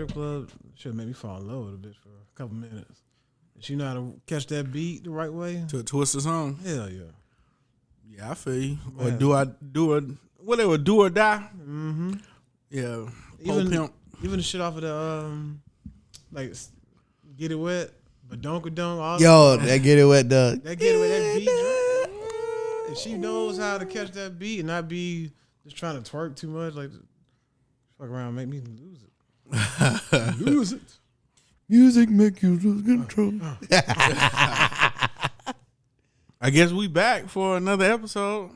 strip club, should make me fall in love with a bitch for a couple minutes. She know how to catch that beat the right way. To twist the song. Hell yeah. Yeah, I feel you. Man. Or do or die? Mm-hmm. Yeah. Even the shit off of the like Get It Wet, Badonkadonk. All Yo, that Get It Wet, Doug. that Get It Wet, that beat. And she knows how to catch that beat and not be just trying to twerk too much. Like, fuck around, and make me lose it. Lose it. Music make you lose control. I guess we back for another episode.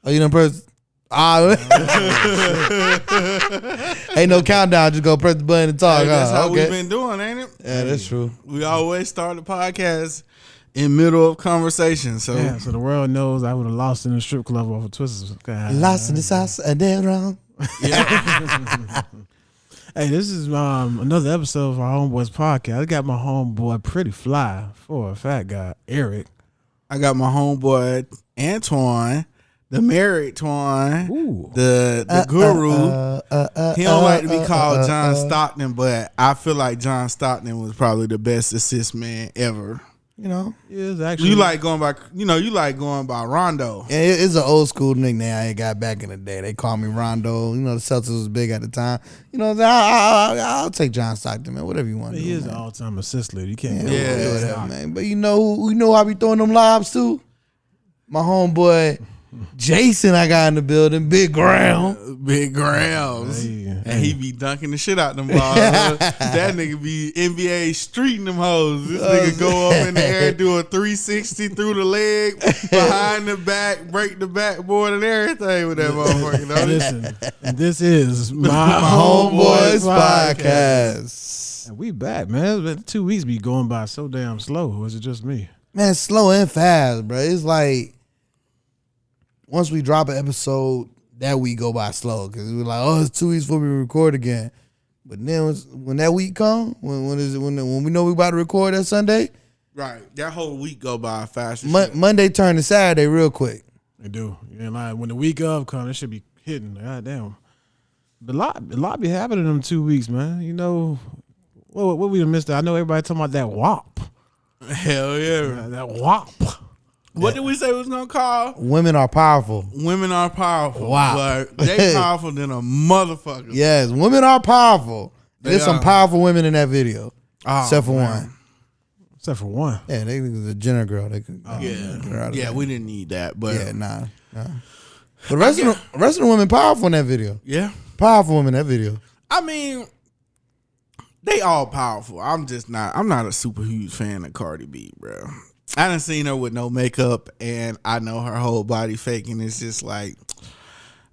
Oh, you done press? Ain't no countdown. Just go press the button and talk. Hey, that's how okay. we've been doing, ain't it? Yeah, that's true. We always start the podcast in middle of conversation. So Yeah, so the world knows I would have lost in the strip club off of Twisted. Lost in the sauce and then wrong. yeah. Hey, this is another episode of our Homeboys podcast. I got my homeboy pretty fly for a fat guy, Eric. I got my homeboy Antoine, the married Twine, the guru. He don't like to be called John Stockton, but I feel like John Stockton was probably the best assist man ever. You know, It's actually You like going by Rondo. yeah, it's an old school nickname I got back in the day. They called me Rondo. You know, the Celtics was big at the time. You know, I'll take John Stockton, man. Whatever you want to do. he is man. an all-time assist leader. You can't Yeah. Whatever, man. But you know I be throwing them lobs too? My homeboy Jason, I got in the building. Big Ground. Big Grams. Hey, And he be dunking the shit out them balls. That nigga be NBA streeting them hoes. This nigga go up in the air, do a 360 through the leg, behind the back, break the backboard and everything with that motherfucker. Know? Listen, and this is my Homeboys Homeboys Podcast. And we back, man. It's been 2 weeks be going by so damn slow. Or is it just me? Man, it's slow and fast, bro. It's like once we drop an episode, that week go by slow because we're like, oh, it's 2 weeks before we record again. But then when that week come, when we know we about to record that Sunday, Right. That whole week go by fast as shit. Monday turn to Saturday real quick. They do. You ain't lying. When the week of comes, it should be hitting. God damn. But a lot be happening in them 2 weeks, man. You know, what we done missed? I know everybody talking about that WAP. Hell yeah. That WAP. What did we say we was going to call? Women are powerful. Women are powerful. Wow. But they powerful than a motherfucker. Yes, women are powerful. There's some are. powerful women in that video, Oh, except for man. one. Except for one. Yeah, they the Jenner girl. They could. Yeah. get her out of Yeah, there. we didn't need that. But Yeah, nah. But the rest of the women powerful in that video. yeah. Powerful women in that video. I mean, they all powerful. I'm not a super huge fan of Cardi B, bro. I done seen her with no makeup, and I know her whole body fake, and it's just like,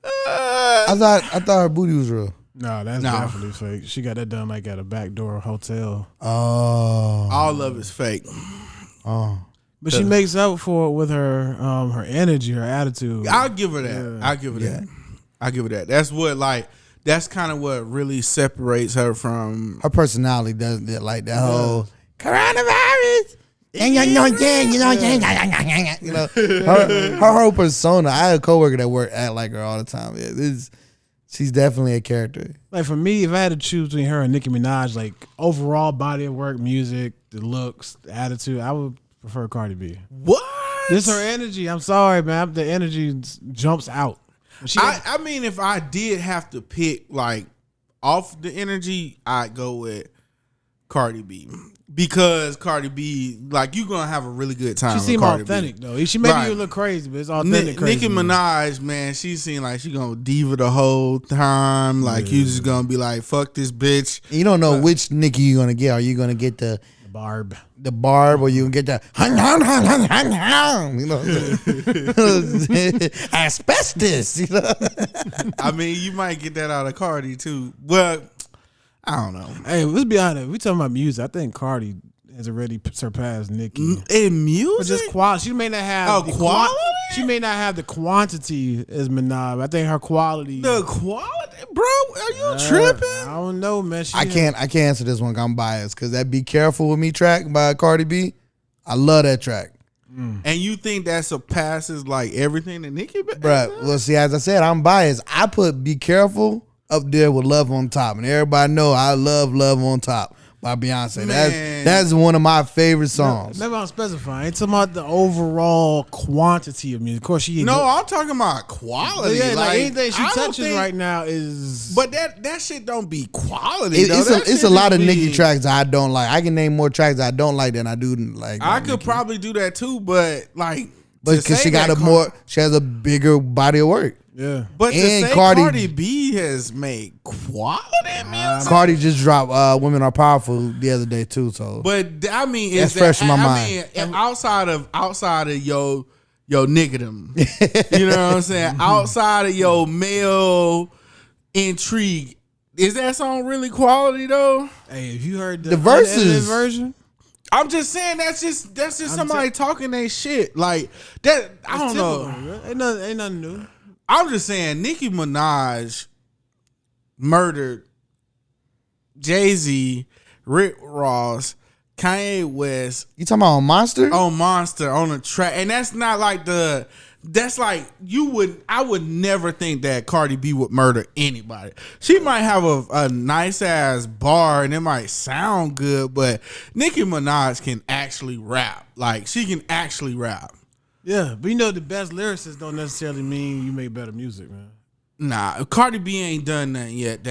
I thought her booty was real. No, that's No. definitely fake. She got that done like at a backdoor hotel. Oh. all of it's fake. Oh. But she makes up for it with her her energy, her attitude. I'll give her that. Yeah. I'll give her Yeah. that. I'll give her that. That's kind of what really separates her from. Her personality does that, like that whole coronavirus. And you know, her whole persona. I had a coworker that act like her all the time. Yeah, she's definitely a character. Like for me, if I had to choose between her and Nicki Minaj, like overall body of work, music, the looks, the attitude, I would prefer Cardi B. What? Just her energy. I'm sorry, man. The energy jumps out. I mean, if I did have to pick like off the energy, I'd go with Cardi B. Because Cardi B, like, you're going to have a really good time She with seems Cardi authentic, B. though. She may Right. be a little crazy, but it's authentic crazy. Nicki Minaj, man, she seemed like she going to diva the whole time. Like, you just going to be like, fuck this bitch. You don't know which Nicki you're gonna get. Are you gonna get the Barb. Barb, or you can get the you know, asbestos? You know, I mean, you might get that out of Cardi, too. Well, I don't know. Hey, let's be honest. We talking about music. I think Cardi has already surpassed Nicki. In But music? just quality. She may not have the quality? She may not have the quantity as Minaj. I think her quality. The quality? Bro, are you tripping? I don't know, man. I can't answer this one. 'Cause I'm biased because that "Be Careful with Me" track by Cardi B. I love that track, And you think that surpasses like everything that Nicki? bruh. Well, see, as I said, I'm biased. I put "Be Careful" up there with Love on Top, and everybody know I love Love on Top by Beyonce. That's one of my favorite songs. Maybe I'm specifying. It's about the overall quantity of music. Of course, she. I'm talking about quality. Yeah, like anything she touches right now is. But that shit don't be quality. It's a lot of Nicki tracks I don't like. I can name more tracks I don't like than I do like. I could probably do that too, but like, because she has a bigger body of work. Yeah, but and Cardi B has made quality music. Cardi just dropped "Women Are Powerful" the other day too. So, but I mean, that's fresh in my mind. Mean, outside of yo niggerdom, you know what I'm saying? Outside of your male intrigue, is that song really quality though? Hey, have you heard the verses version? I'm just saying that's just somebody talking their shit like that. I don't know. Ain't nothing new. I'm just saying Nicki Minaj murdered Jay-Z, Rick Ross, Kanye West. You talking about Monster? On Monster on a track. And that's not like that's like I would never think that Cardi B would murder anybody. She might have a nice ass bar and it might sound good, but Nicki Minaj can actually rap. Like she can actually rap. Yeah, but the best lyricists don't necessarily mean you make better music, man. Nah, Cardi B ain't done nothing yet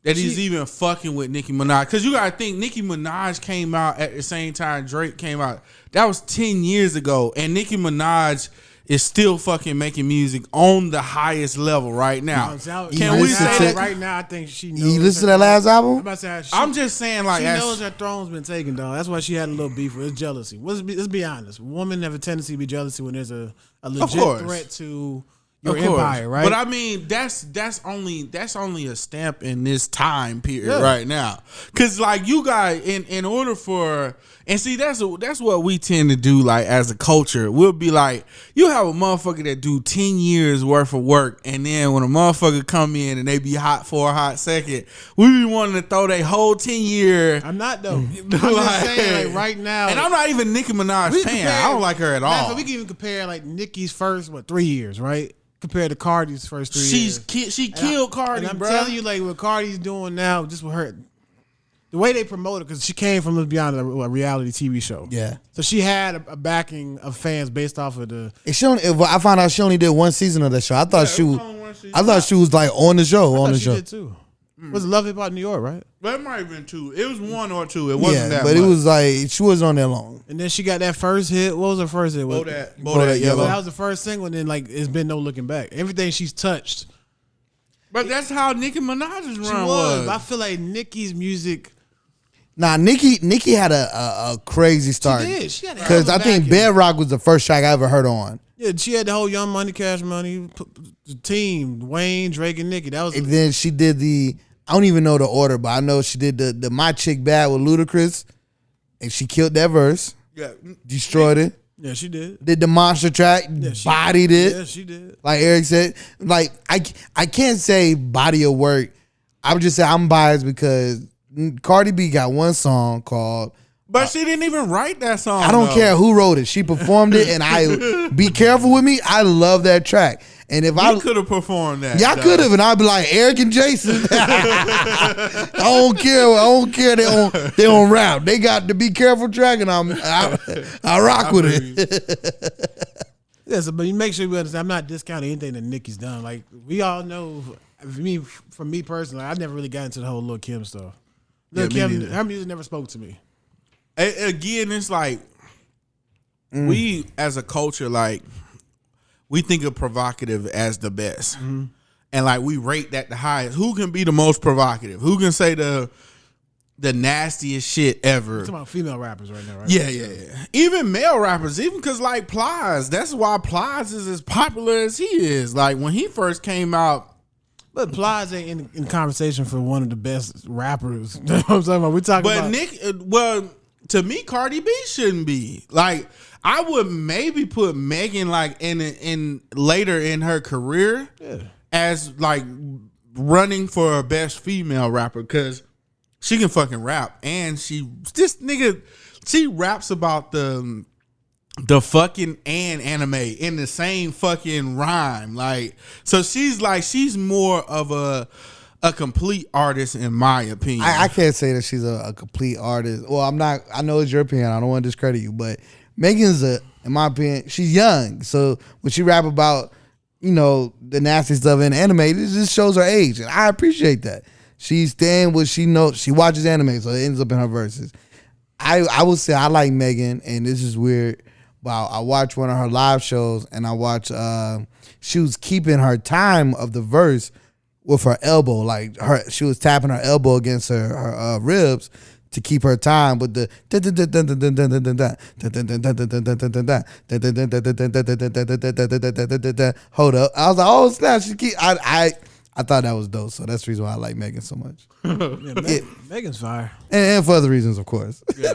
he's even fucking with Nicki Minaj. Because you gotta think Nicki Minaj came out at the same time Drake came out. That was 10 years ago, and Nicki Minaj is still fucking making music on the highest level right now. Can we say that right now? I think she knows. You listen to that last album? I'm just saying, like, she knows her throne's been taken, dog. That's why she had a little beef with. It's jealousy. Let's be honest. Women have a tendency to be jealous when there's a legit threat to your empire, right? But I mean, that's only a stamp in this time period right now. Cause like you got in order for and see that's what we tend to do like as a culture. We'll be like, you have a motherfucker that do 10 years worth of work, and then when a motherfucker come in and they be hot for a hot second, we be wanting to throw their whole 10-year. I'm not though. I'm just saying like right now. And I'm not even Nicki Minaj fan. I don't like her at all. We can even compare like Nicki's first 3 years, right? Compared to Cardi's first 3 years. She killed Cardi, and I'm telling you, like, what Cardi's doing now, just with her, the way they promote it, because she came from, let's be honest, a reality TV show. Yeah. So she had a backing of fans based off of the... I found out she only did one season of that show. I thought she was like on the show. She did too. Was it Love Hip Hop New York, right? That might have been 2. It was 1 or 2. It wasn't that but much. It was like, she wasn't on there long. And then she got that first hit. What was her first hit? Bodak Yellow. That was the first single, and then like it's been no looking back. Everything she's touched. But that's how Nicki Minaj's run was. I feel like Nicki's music... Nah, Nicki had a crazy start. She did. She had because I think Bedrock was the first track I ever heard on. Yeah, she had the whole Young Money, Cash Money the team, Wayne, Drake, and Nicki. That was. And then she did I don't even know the order, but I know she did the My Chick Bad with Ludacris, and she killed that verse. Yeah, destroyed it. Yeah, she did. Did the Monster track, bodied it. Yeah, she did. Like Eric said, like I can't say body of work. I would just say I'm biased because Cardi B got one song called. But she didn't even write that song. I don't care who wrote it. She performed it, and I be careful with me. I love that track. And if I could have performed that, y'all could have, and I'd be like Eric and Jason. I don't care. They don't rap. They got the Be Careful track, and I rock with it. Yeah, so, but you make sure you understand. I'm not discounting anything that Nicki's done. Like we all know, for me personally, I never really got into the whole Lil' Kim stuff. Lil' Kim, her music never spoke to me. Again, it's like we as a culture, like we think of provocative as the best, and like we rate that the highest. Who can be the most provocative? Who can say the nastiest shit ever? You're talking about female rappers right now, right? Yeah. Even male rappers, even because like Plies, that's why Plies is as popular as he is. Like when he first came out. But Plies ain't in conversation for one of the best rappers. You know what I'm talking about? We're talking about. But to me, Cardi B shouldn't be. Like, I would maybe put Megan like in later in her career as like running for a best female rapper because she can fucking rap and she raps about the the fucking and anime in the same fucking rhyme. Like, so she's more of a complete artist in my opinion. I can't say that she's a complete artist. Well, I'm not. I know it's your opinion. I don't want to discredit you, but Megan's in my opinion, she's young. So when she rap about, the nasty stuff in anime, it just shows her age, and I appreciate that. She's staying what she knows. She watches anime, so it ends up in her verses. I would say I like Megan, and this is weird, but I watched one of her live shows, and I watched. She was keeping her time of the verse with her elbow, like she was tapping her elbow against her ribs to keep her time with the hold up. I was like, oh snap! I thought that was dope, so that's the reason why I like Megan so much. Megan's fire, and for other reasons, of course. Yeah.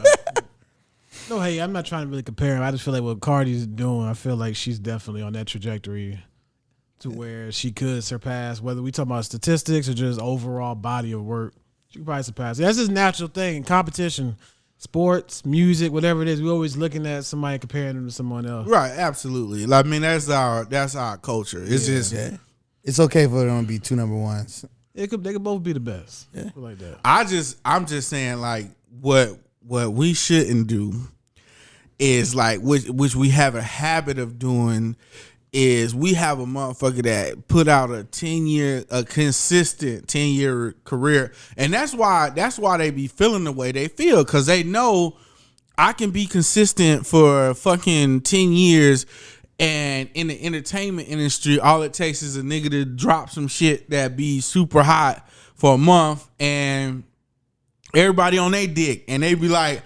No, hey, I'm not trying to really compare. I just feel like what Cardi's doing, I feel like she's definitely on that trajectory to where she could surpass, whether we talk about statistics or just overall body of work. She could probably surpass. That's just a natural thing in competition, sports, music, whatever it is. We're always looking at somebody comparing them to someone else. Right, absolutely. Like, I mean, that's our culture. It's it's okay for them to be two number ones. They could both be the best. Yeah, like that. I'm just saying, like, what we shouldn't do is like which we have a habit of doing is we have a motherfucker that put out a consistent 10-year career, and that's why they be feeling the way they feel, because they know I can be consistent for fucking 10 years, and in the entertainment industry, all it takes is a nigga to drop some shit that be super hot for a month, and everybody on their dick, and they be like,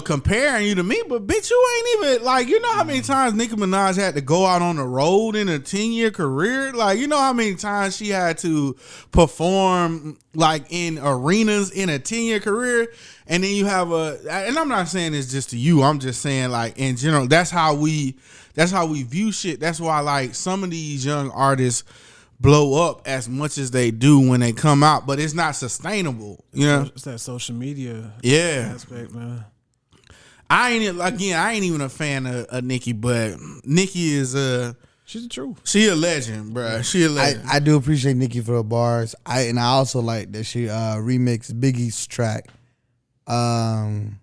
comparing you to me, but bitch, you ain't even, like, how many times Nicki Minaj had to go out on the road in a 10-year career? Like, how many times she had to perform, like, in arenas in a 10-year career? And then you have and I'm not saying it's just to you, I'm just saying, like, in general, that's how we view shit. That's why, like, some of these young artists blow up as much as they do when they come out, but it's not sustainable, It's that social media aspect, man. I ain't even a fan of Nicki, but Nicki is she's the truth. She a legend, bro. She a legend. I do appreciate Nicki for her bars. I also like that she remixed Biggie's track. Biggie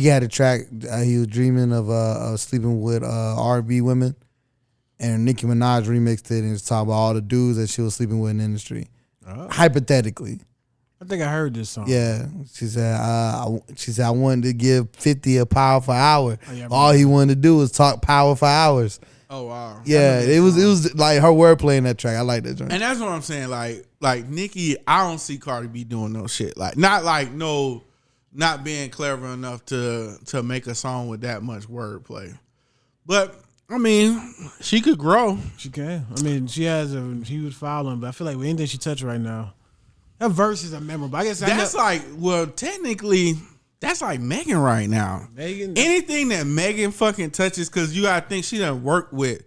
had a track. He was dreaming of sleeping with R&B women, and Nicki Minaj remixed it and was talking about all the dudes that she was sleeping with in the industry. Hypothetically. I think I heard this song. Yeah, she said I wanted to give 50 a power for hour. All he wanted to do was talk power for hours. Oh wow. Yeah, it was like her wordplay in that track. I like that joint. And that's what I'm saying. Like Nicki, I don't see Cardi B doing no shit. Not being clever enough to make a song with that much wordplay. But I mean, she could grow. She can. I mean, she has a huge following, but I feel like with anything she touches right now, her verses are memorable. I guess technically, that's like Megan right now. Anything that Megan fucking touches, because you gotta think she done worked with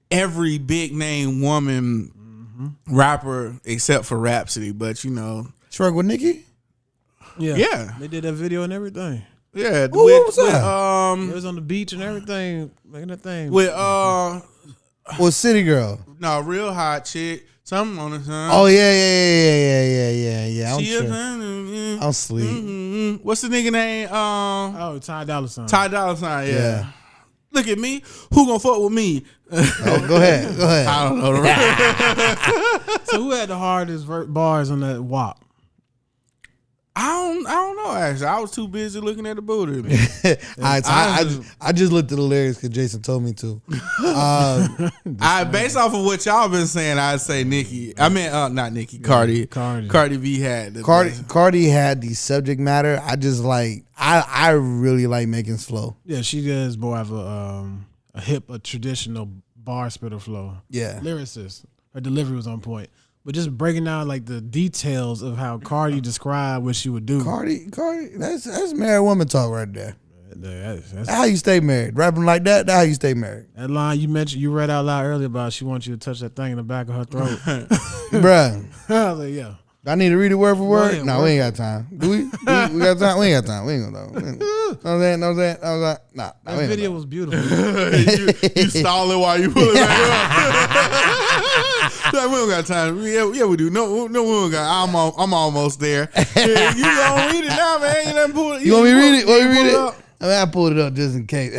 every big name woman rapper except for Rhapsody, but She worked with Nicki? Yeah. They did that video and everything. Yeah. What was that? It was on the beach and everything, making that thing. With City Girl? No, Real Hot Chick. Something on the song. Oh yeah. I'm asleep. What's the nigga name? Ty Dolla $ign. Ty Dolla $ign. Yeah. Look at me. Who gonna fuck with me? Go ahead. I don't know. So who had the hardest bars on that WAP? I don't know. Actually, I was too busy looking at the booty. I just looked at the lyrics because Jason told me to. Based off of what y'all been saying, I'd say Nicki. I mean, not Nicki. Cardi. Cardi B had Cardi had the subject matter. I just like. I really like making slow. Yeah, she does more of a traditional bar spitter flow. Yeah, lyricist. Her delivery was on point. But just breaking down like the details of how Cardi described what she would do. Cardi, that's married woman talk right there. That's how you stay married. Rapping like that, that's how you stay married. That line you read out loud earlier about she wants you to touch that thing in the back of her throat. Bruh. I was like, yeah. Do I need to read it word for word? ahead, No, we ain't got time. Do we? We got time? We ain't got time. We ain't gonna know. No, that. Nah, That video was beautiful. you stalling while you pulling back up. Like, we don't got time. Yeah, we do. No, we don't got. I'm almost there. Yeah, you gonna read it now, man? You let me pull it. You want me to read it? Want me to read it? I mean, I pulled it up just in case.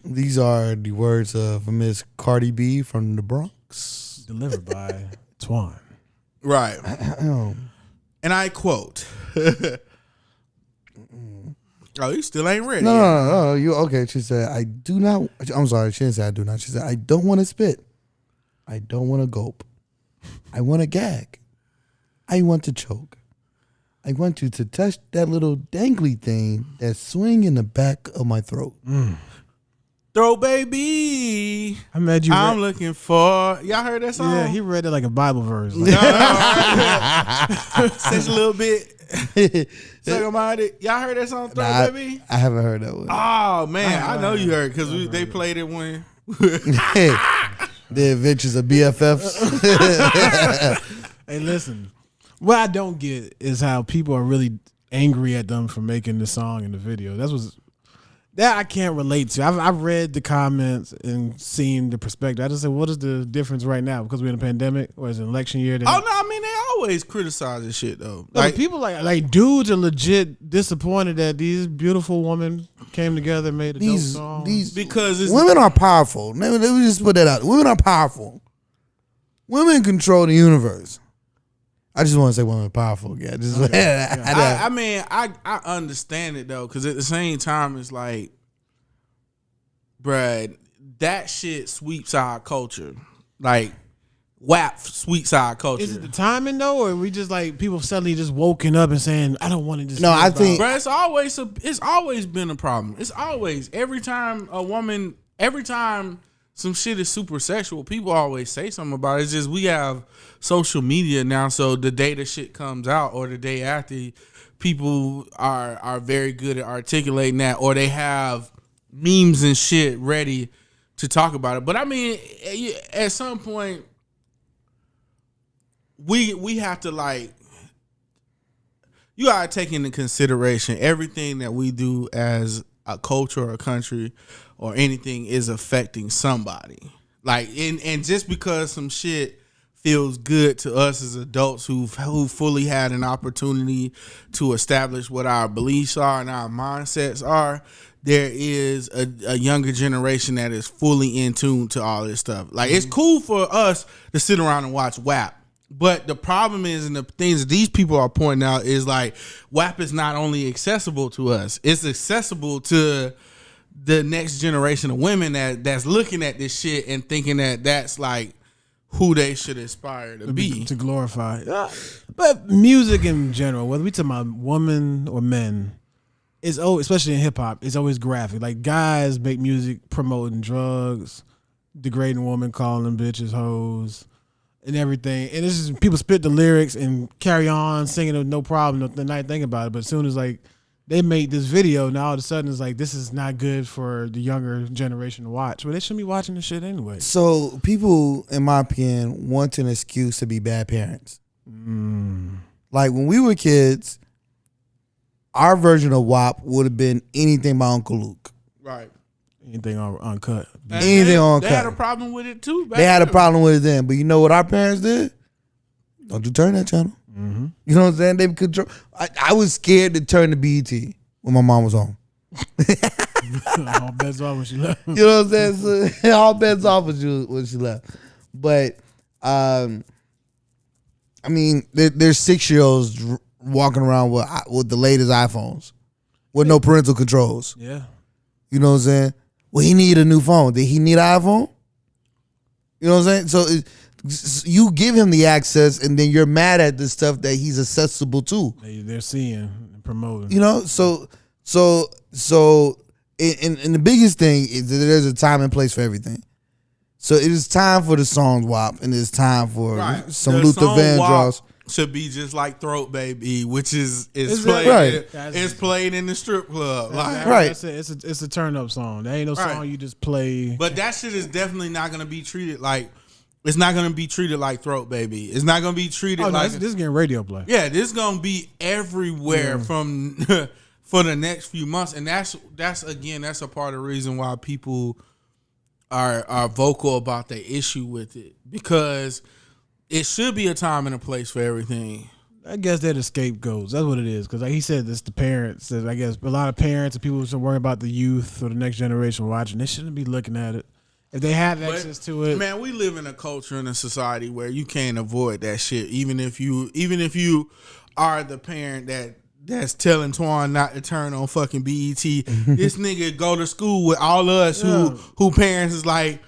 These are the words of Miss Cardi B from the Bronx, delivered by Twan. Right. And I quote. Oh, you still ain't ready. No. You okay? She said, "I do not." I'm sorry. She didn't say I do not. She said, "I don't want to spit. I don't want to gulp. I want to gag. I want to choke. I want you to touch that little dangly thing that swing in the back of my throat." Throw baby. I'm mad you. I'm looking for. Y'all heard that song? Yeah, he read it like a Bible verse. Like, Such a little bit. Talk about it. Y'all heard that song, Throw Baby? I haven't heard that one. Oh man, I know you heard because they played it when. The Adventures of BFFs. Hey, listen. What I don't get is how people are really angry at them for making the song and the video. That I can't relate to. I've read the comments and seen the perspective. I just said, what is the difference right now? Because we're in a pandemic or is it an election year? Oh no, I mean they always criticize this shit though. Like people like dudes are legit disappointed that these beautiful women came together and made a dope song. Because women are powerful. Let me just put that out. Women are powerful. Women control the universe. I just want to say women are powerful. Yeah, I mean, I understand it though, because at the same time, it's like, bruh, that shit sweeps our culture. Like, WAP sweeps our culture. Is it the timing though, or are we just like people suddenly just woken up and saying, "I don't want to just"? No, I think, bruh, it's always been a problem. It's always every time some shit is super sexual, people always say something about it. It's just we have social media now, so the day the shit comes out or the day after, people are very good at articulating that, or they have memes and shit ready to talk about it. But I mean, at some point, we have to like, you gotta take into consideration everything that we do as a culture or a country or anything is affecting somebody. Like, and just because some shit feels good to us as adults who fully had an opportunity to establish what our beliefs are and our mindsets are, there is a younger generation that is fully in tune to all this stuff. Like, it's cool for us to sit around and watch WAP. But the problem is, and the things that these people are pointing out is like, WAP is not only accessible to us, it's accessible to the next generation of women that's looking at this shit and thinking that that's like who they should aspire to be. To glorify. But music in general, whether we talk about women or men, is especially in hip hop, it's always graphic. Like guys make music promoting drugs, degrading women, calling them bitches, hoes, and everything. And it's just people spit the lyrics and carry on singing it, no problem, the night think about it. But as soon as like they made this video, now all of a sudden it's like this is not good for the younger generation to watch. But they shouldn't be watching this shit anyway. So people, in my opinion, want an excuse to be bad parents. Like when we were kids, our version of WAP would have been anything by Uncle Luke. Right. Anything on uncut. Anything on cut. They had a problem with it too. They had a problem with it then. But you know what our parents did? Don't you turn that channel. Mm-hmm. You know what I'm saying? They control. I was scared to turn the BET when my mom was home. All bets off when she left. You know what I'm saying? So, all bets off when she left. But, I mean, there's 6-year-olds walking around with the latest iPhones with no parental controls. Yeah. You know what I'm saying? Well, he need a new phone. Did he need an iPhone? You know what I'm saying? So you give him the access, and then you're mad at the stuff that he's accessible to. They're seeing and promoting. You know, so and the biggest thing is that there's a time and place for everything. So it is time for the song WAP, and it's time for some Luther Vandross. Should be just like Throat Baby, which is played. Right. It's played in the strip club. Like, right. It's a turn up song. That ain't no song you just play. But that shit is definitely not gonna be treated like It's not gonna be treated like Throat Baby. It's not gonna be treated like this is getting radio play. Yeah, this is gonna be everywhere from for the next few months, and that's a part of the reason why people are vocal about the issue with it, because it should be a time and a place for everything. I guess they're the scapegoats. That's what it is. Because like he said, it's the parents. I guess a lot of parents and people who are worried about the youth or the next generation watching, they shouldn't be looking at it. If they have access to it, man, we live in a culture and a society where you can't avoid that shit. Even if you are the parent that's telling Twan not to turn on fucking BET, this nigga go to school with all of us who parents is like,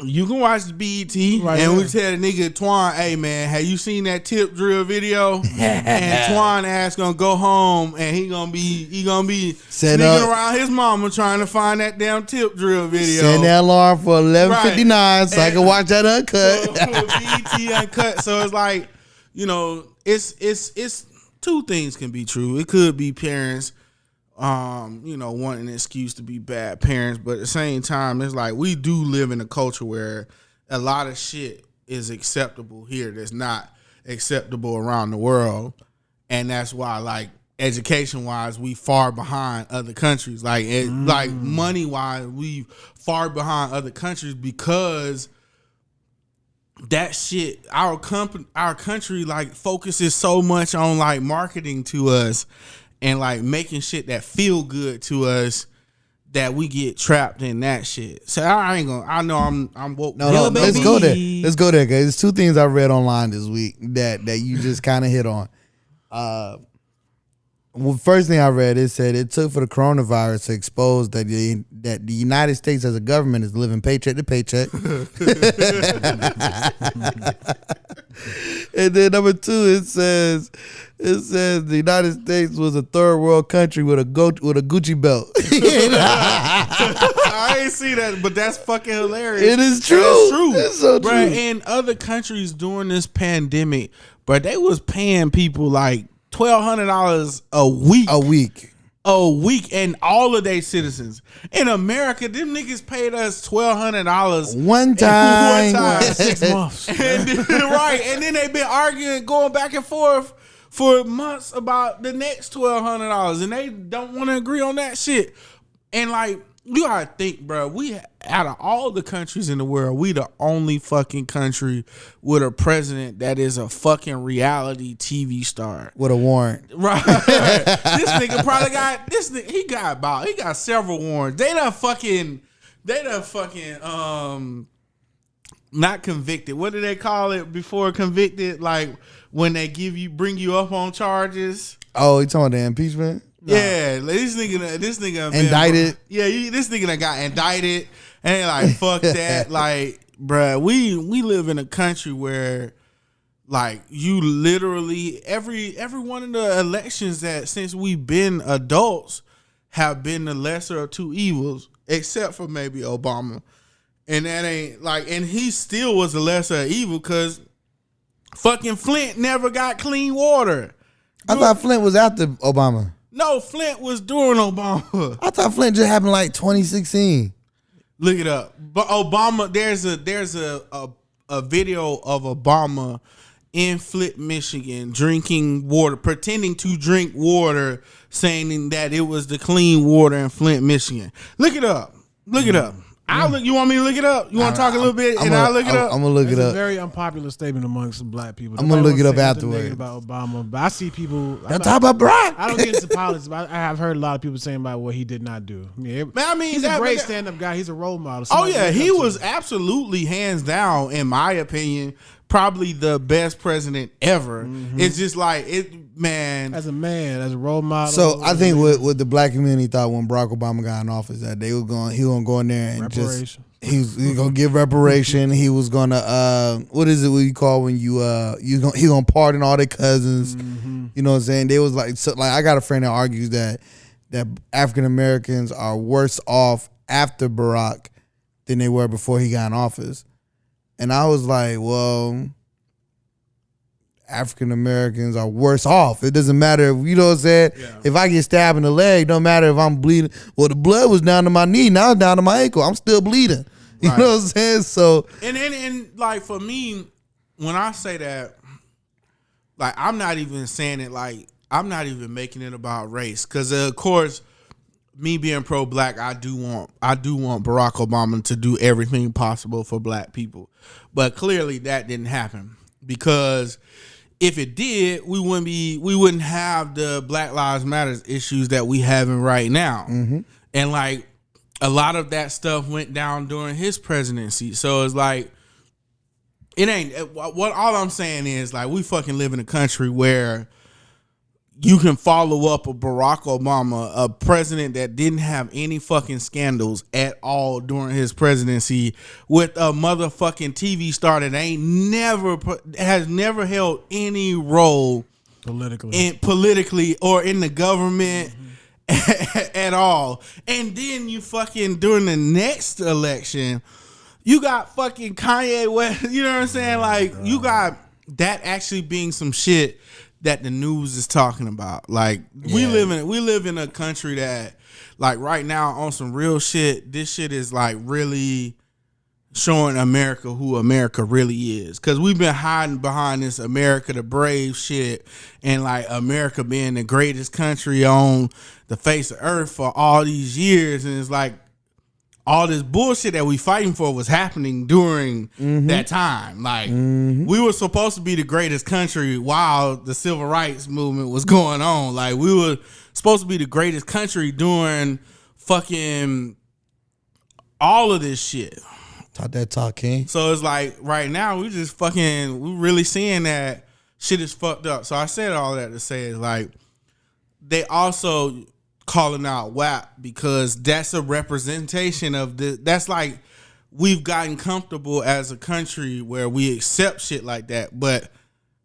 you can watch the BET, and we tell the nigga Twan, hey man, have you seen that tip drill video? And Twan ass gonna go home and he gonna be sneaking around his mama trying to find that damn tip drill video. Set that alarm for 11:59 so I can watch that uncut. BET uncut. So it's like, it's two things can be true. It could be parents wanting an excuse to be bad parents, but at the same time, it's like we do live in a culture where a lot of shit is acceptable here that's not acceptable around the world, and that's why, like, education wise, we far behind other countries. Like, like money wise, we far behind other countries because that shit, our country like focuses so much on like marketing to us and like making shit that feel good to us that we get trapped in that shit. So I know I'm woke. No, let's go there. Let's go there, guys. There's two things I read online this week that you just kind of hit on. Well, first thing I read, it said it took for the coronavirus to expose that the United States as a government is living paycheck to paycheck. And then number two, it says the United States was a third world country with a Gucci belt. I ain't see that, but that's fucking hilarious. It is true. It's true. It's so true. Bruh, in other countries during this pandemic, but they was paying people like $1,200 a week, and all of their citizens. In America, them niggas paid us $1,200 one time 6 months. And then they've been arguing, going back and forth for months about the next $1,200, and they don't want to agree on that shit. And like, you gotta think, bro, we out of all the countries in the world, we the only fucking country with a president that is a fucking reality TV star with a warrant. Right. This nigga probably got he got several warrants. They done fucking not convicted. What do they call it before convicted? Like when they bring you up on charges. Oh, you talking about the impeachment? No. Yeah, this nigga indicted. This nigga that got indicted, and like fuck that. Like, bruh, we live in a country where like you literally every one of the elections that since we've been adults have been the lesser of two evils, except for maybe Obama, and that ain't like, and he still was the lesser of evil because fucking Flint never got clean water. I thought Flint was after Obama. No, Flint was during Obama. I thought Flint just happened like 2016. Look it up. But Obama, there's a video of Obama in Flint, Michigan, drinking water, pretending to drink water, saying that it was the clean water in Flint, Michigan. Look it up. Look it up. You want me to look it up? You want to talk a little bit and I'll look it up? I'm going to look it up. It's a very unpopular statement amongst some black people. I'm going to look it up afterwards. About Obama, but I see people. Don't talk about Barack. I don't get into politics, but I have heard a lot of people saying about what he did not do. He's a great stand-up guy. He's a role model. Oh, yeah. He was absolutely, hands down, in my opinion, probably the best president ever. Mm-hmm. It's just like, man. As a man, as a role model. So I think what the black community thought when Barack Obama got in office, that he was going to go in there and just, he was going to give reparation. He was going to, what is it what you call when he going to pardon all their cousins. Mm-hmm. You know what I'm saying? They was like, so like I got a friend that argues that African Americans are worse off after Barack than they were before he got in office. And I was like, well, African Americans are worse off. It doesn't matter if, you know what I'm saying? Yeah. If I get stabbed in the leg, don't matter if I'm bleeding. Well, the blood was down to my knee. Now it's down to my ankle. I'm still bleeding. You know what I'm saying? So and like for me, when I say that, like I'm not even saying it like I'm not even making it about race, because of course, me being pro-black, I do want Barack Obama to do everything possible for black people, but clearly that didn't happen, because if it did, we wouldn't have the Black Lives Matter issues that we having right now, and like a lot of that stuff went down during his presidency. So it's like it ain't what. All I'm saying is like we fucking live in a country where you can follow up a Barack Obama, a president that didn't have any fucking scandals at all during his presidency, with a motherfucking TV star that has never held any role politically or in the government at all. And then you fucking during the next election, you got fucking Kanye West. You know what I'm saying? Like you got that actually being some shit that the news is talking about. Like we live in a country that like right now on some real shit, this shit is like really showing America who America really is. Cause we've been hiding behind this America the Brave shit and like America being the greatest country on the face of earth for all these years. And it's like all this bullshit that we fighting for was happening during that time. Like we were supposed to be the greatest country while the civil rights movement was going on. Like we were supposed to be the greatest country during fucking all of this shit. Talk that talk, King. So it's like right now we really seeing that shit is fucked up. So I said all that to say is like they also calling out WAP because that's a representation of that's like we've gotten comfortable as a country where we accept shit like that, but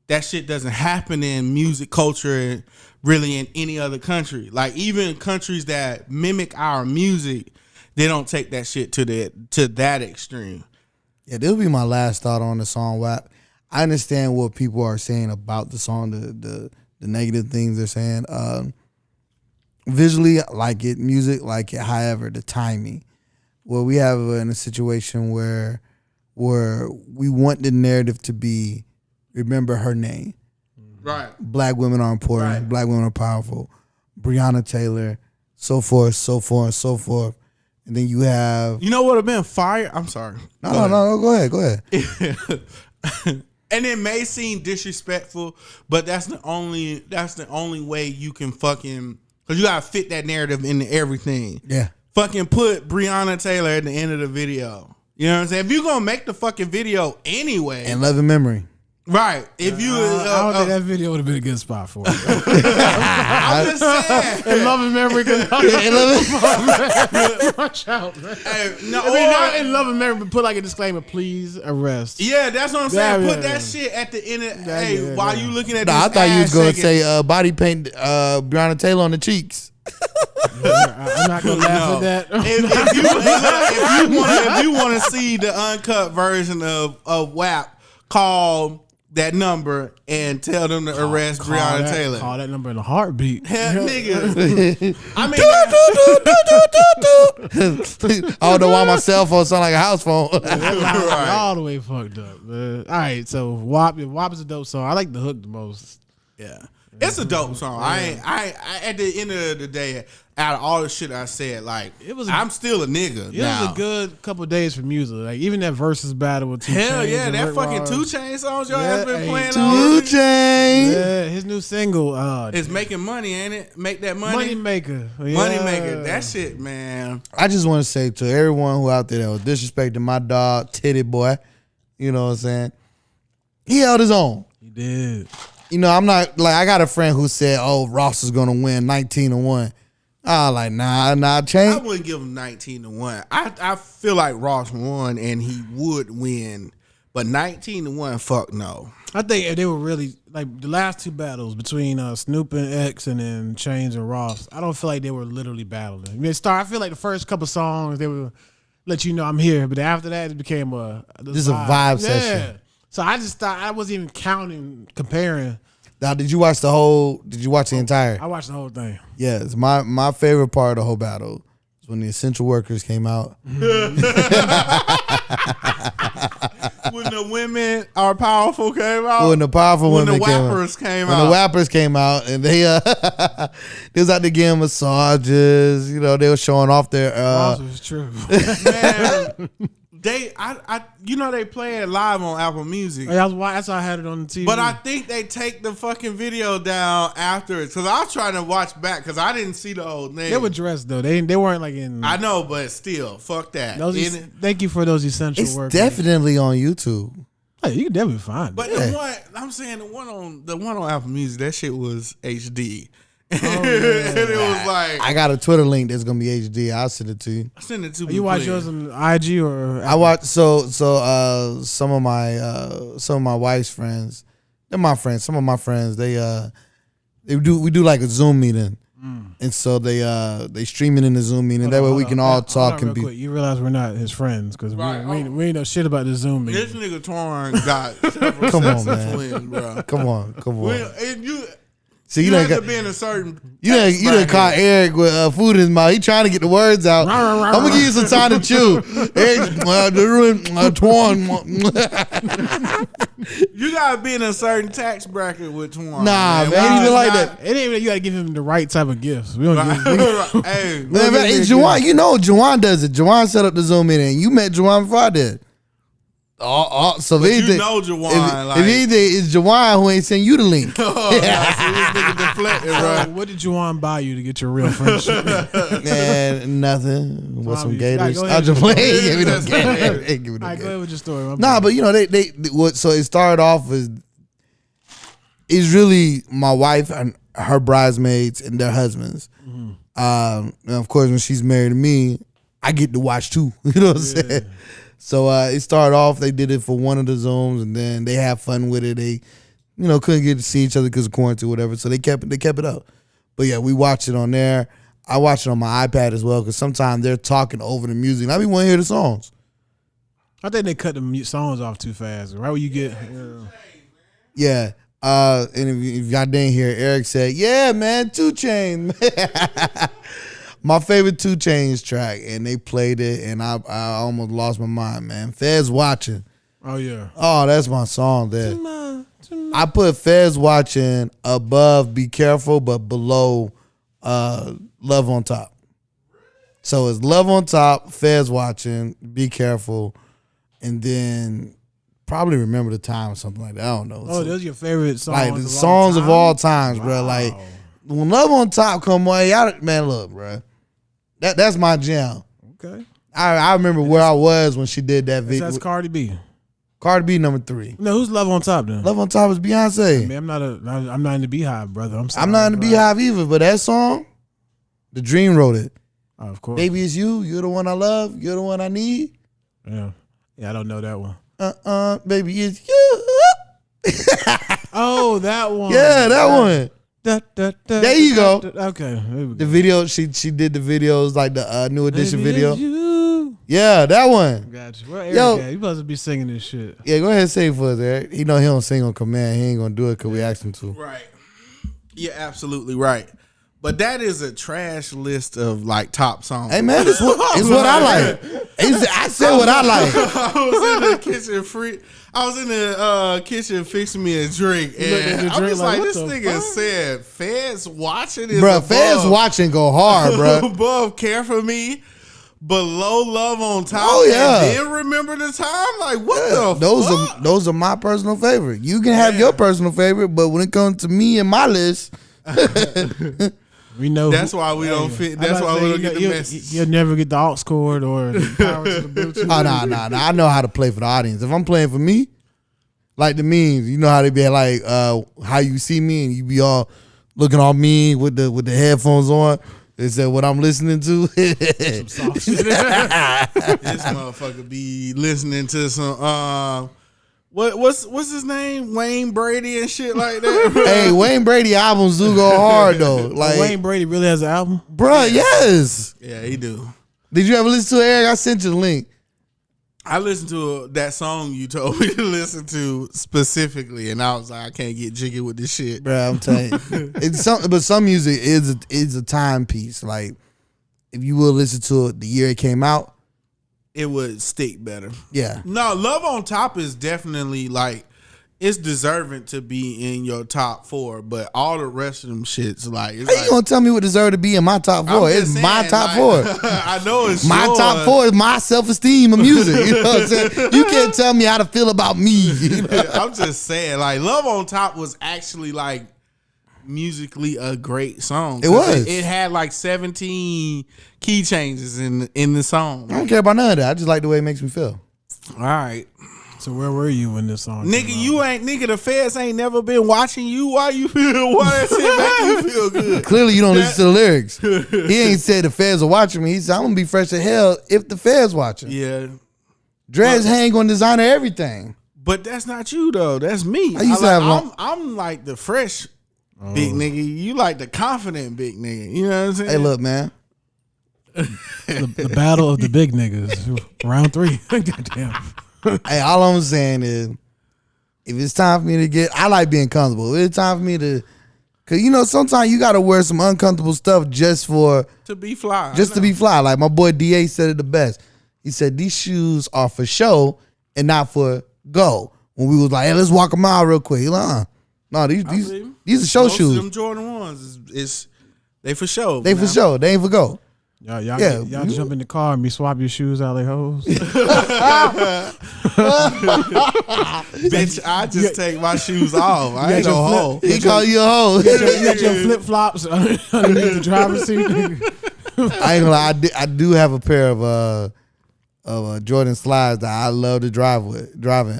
that shit doesn't happen in music culture really in any other country. Like even countries that mimic our music, they don't take that shit to that extreme. Yeah, this will be my last thought on the song WAP. I understand what people are saying about the song, the negative things they're saying. Visually, I like it. Music, like it. However, the timing. Well, we have in a situation where we want the narrative to be, remember her name. Right. Black women are important. Right. Black women are powerful. Breonna Taylor, so forth, so forth, so forth. And then you have... You know what would have been fire? I'm sorry. No, go ahead. And it may seem disrespectful, but that's the only way you can fucking... Because you got to fit that narrative into everything. Yeah. Fucking put Breonna Taylor at the end of the video. You know what I'm saying? If you're going to make the fucking video anyway. And Love and Memory. Right. If you... I don't think that video would have been a good spot for it. I'm just saying. And Love and Memory. Watch out, man. Hey, not in Love and Memory, but put like a disclaimer, please arrest. Yeah, that's what I'm saying. Put that shit at the end of... while you looking at this I thought you was going to say body paint Breonna Taylor on the cheeks. I'm not gonna laugh at that. If you want to see the uncut version of WAP, call that number and tell them to arrest Breonna Taylor. Call that number in a heartbeat. Hell, nigga. I mean, I don't know why my cell phone sound like a house phone. Right. All the way fucked up, man. All right, so WAP is a dope song. I like the hook the most. Yeah. It's a dope song. I at the end of the day, out of all the shit I said, like I'm still a nigga. It was a good couple of days for music. Like even that versus battle with 2 Chainz. Hell yeah, that fucking 2 Chainz songs y'all have been playing 2 on. Chainz. Yeah, his new single. It's making money, ain't it? Make that money. Money maker. Yeah. Money maker. That shit, man. I just want to say to everyone who out there that was disrespecting my dog, Titty Boy, you know what I'm saying? He held his own. He did. You know, I'm not like I got a friend who said, "Oh, Ross is gonna win 19-1." I like nah, Chainz. I wouldn't give him 19-1. I feel like Ross won and he would win, but 19-1, fuck no. I think if they were really like the last 2 battles between Snoop and X and then Chainz and Ross, I don't feel like they were literally battling. I feel like the first couple songs they would let you know I'm here, but after that it became a vibe session. So I just thought I wasn't even comparing. Now, did you watch the entire? I watched the whole thing. Yes, my favorite part of the whole battle when the essential workers came out. When the women are powerful came out. When the powerful when women the wappers came out. When the wappers came out, and they was out there getting massages. You know, they were showing off their. It's true. Man, they play it live on Apple Music. That's why I had it on the TV. But I think they take the fucking video down afterwards because I was trying to watch back because I didn't see the whole thing. They were dressed though. They weren't like in. I know, but still, fuck that. Thank you for those essential It's workers. definitely on YouTube. Hey, you can definitely find it. But Yeah. the one on Apple Music, that shit was HD. Oh, yeah. And it was like I got a Twitter link that's gonna be HD. I'll send it to you. send it to me. You watch please. yours on IG or I watch some of my wife's friends. They're my friends. Some of my friends we do like a Zoom meeting, and so they stream it in the Zoom meeting. That way we can all talk and be. Quick. You realize we're not his friends because Right. we ain't know shit about the Zoom meeting. This nigga Torn got several Come on, sets of man. twins, bro. Come on. Well, and you See, you you have done to be in a certain. you done caught Eric with food in his mouth. He trying to get the words out. I'm gonna give you some time to chew. Eric, You gotta be in a certain tax bracket with Torn. Nah, man, We even just like not- that. It ain't even you gotta give him the right type of gifts. We don't give. Hey, Man, it's Juwan, you know Juwan does it. Juwan set up the Zoom meeting, and you met Juwan before I did. So if but anything, you know Juwan. if anything, it's Juwan who ain't send you the link. Oh, yeah, see, this nigga deflected, bro. What did Juwan buy you to get your real friendship? Man, nothing. With some Obvious. gators. Go ahead. I'll just play. Give me That's them gators. Give me them All right, go gators. ahead with your story. My Nah, bad. but you know so it started off as it's really my wife and her bridesmaids and their husbands. And of course, when she's married to me, I get to watch too. You know what I'm saying? So it started off. They did it for one of the Zooms, and then they had fun with it. They, couldn't get to see each other because of quarantine, or whatever. So they kept it up. But yeah, we watched it on there. I watch it on my iPad as well because sometimes they're talking over the music, and I be wanting to hear the songs. I think they cut the songs off too fast. Right where you get. Yeah. And if y'all didn't hear, Eric said, "Yeah, man, 2 Chainz." My favorite 2 Chainz track, and they played it, and I almost lost my mind, man. Fez Watching. Oh yeah. Oh, that's my song there. I put Fez Watching above Be Careful, but below Love on Top. So it's Love on Top, Fez Watching, Be Careful, and then probably Remember the Time or something like that. I don't know. Oh, those are your favorite songs. Like the of songs all of time? all times, bro. Like when Love on Top come on, man, look, bro. That's my jam. Okay. I remember where I was when she did that video. That's Cardi B. Cardi B number 3. No, who's Love on Top then? Love on Top is Beyonce. I mean, I'm not in the Beehive, brother. I'm sorry. I'm not in the bro. Beehive either, but that song, The Dream wrote it. Oh, of course. Baby, it's you. You're the one I love. You're the one I need. Yeah. Yeah, I don't know that one. Baby, it's you. Oh, that one. Yeah, that one. There you go. Okay. There we The go. video, she did the videos like the New Edition Baby, video. it's you. Yeah, that one. Gotcha. Where Eric Yo. at? You supposed to be singing this shit. Yeah, go ahead and sing for us, Eric. He know he don't sing on command. He ain't gonna do it because we asked him to. Right. You're absolutely right. But that is a trash list of like top songs. Hey man, it's what I like. I said what I like. I was in the kitchen fixing me a drink, looked at and your I'm drink just like, like, what this the nigga fuck? said, "Feds watching is Bro, above, Feds Watching go hard, bro. above Care for Me, below Love on Top, Oh, yeah. and then Remember the Time." Like, what the fuck? Those are my personal favorite. You can have your personal favorite, but when it comes to me and my list, We know That's why we don't fit. That's why we don't get the message. You'll never get the aux cord or the power to the Bluetooth. oh nah. I know how to play for the audience. If I'm playing for me, like the memes, you know how they be like, how you see me and you be all looking all mean with the headphones on. They said what I'm listening to. Some soft shit. This motherfucker be listening to some what's his name? Wayne Brady and shit like that. Hey, Wayne Brady albums do go hard though. Like, Wayne Brady really has an album. bruh, yes. Yeah, he do. Did you ever listen to it, Eric? I sent you the link. I listened to that song you told me to listen to specifically, and I was like, I can't get jiggy with this shit. Bruh, I'm telling you. But some music is a timepiece. Like if you will listen to it the year it came out, it would stick better. Yeah. No, Love on Top is definitely like it's deserving to be in your top 4, but all the rest of them shits like it's How you gonna tell me what deserve to be in my top 4? It's my top 4. I know it's my yours. top 4 is my self-esteem of music. You know what I'm saying? You can't tell me how to feel about me. You know? I'm just saying, like Love on Top was actually like musically a great song. It was. It had like 17 key changes in the song. I don't care about none of that. I just like the way it makes me feel. All right. So where were you when this song Nigga, came out? the feds ain't never been watching you. Why you feel? Why that shit make you feel good? Clearly, you don't listen to the lyrics. He ain't said the feds are watching me. He said, I'm going to be fresh as hell if the feds watching. Yeah. Dreads hang on designer everything. But that's not you, though. That's me. I used to have long- I'm like the fresh big nigga. You like the confident big nigga. You know what I'm saying? Hey, look, man. the battle of the big niggas, round 3. Goddamn. Hey, all I'm saying is, if it's time for me to I like being comfortable. If it's time for me to, cause you know sometimes you gotta wear some uncomfortable stuff just to be fly. to be fly. Like my boy DA said it the best. He said these shoes are for show and not for go. When we was like, hey, let's walk a mile real quick. He like, no, these are show Most shoes. of them Jordan ones is they for show. They for show. They ain't for go. Y'all Yeah. jump in the car and be swap your shoes out like hoes. Bitch, I just take my shoes off. I ain't no hoe. He call you a hoe. You got your flip flops underneath the driver's seat. I ain't gonna lie. I do have a pair of Jordan slides that I love to driving.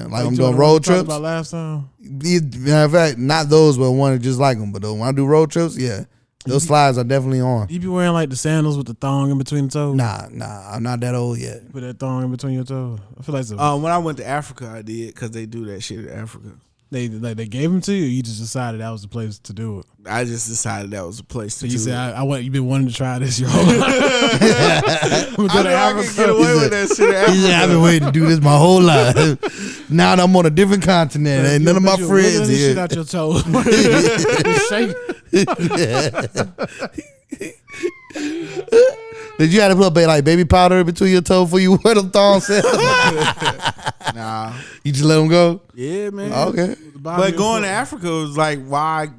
Like I'm doing road trips. About last time. Matter of fact, not those, but one just like them. But when I do road trips, yeah, those slides are definitely on. You be wearing like the sandals with the thong in between the toes? Nah, I'm not that old yet. Put that thong in between your toes. I feel like When I went to Africa, I did because they do that shit in Africa. they gave them to you. Or you just decided that was the place to do it. I just decided that was the place to do You said it. you've been wanting to try this your whole life. I'm I know I can get away with that shit in He said, I've Africa. been waiting to do this my whole life. Now that I'm on a different continent, ain't none of my friends Shit here. out your toes. Shake. Did you have to put like baby powder between your toes before you wear them thongs? Nah. You just let them go? Yeah, man. Okay. But going to Africa was like, why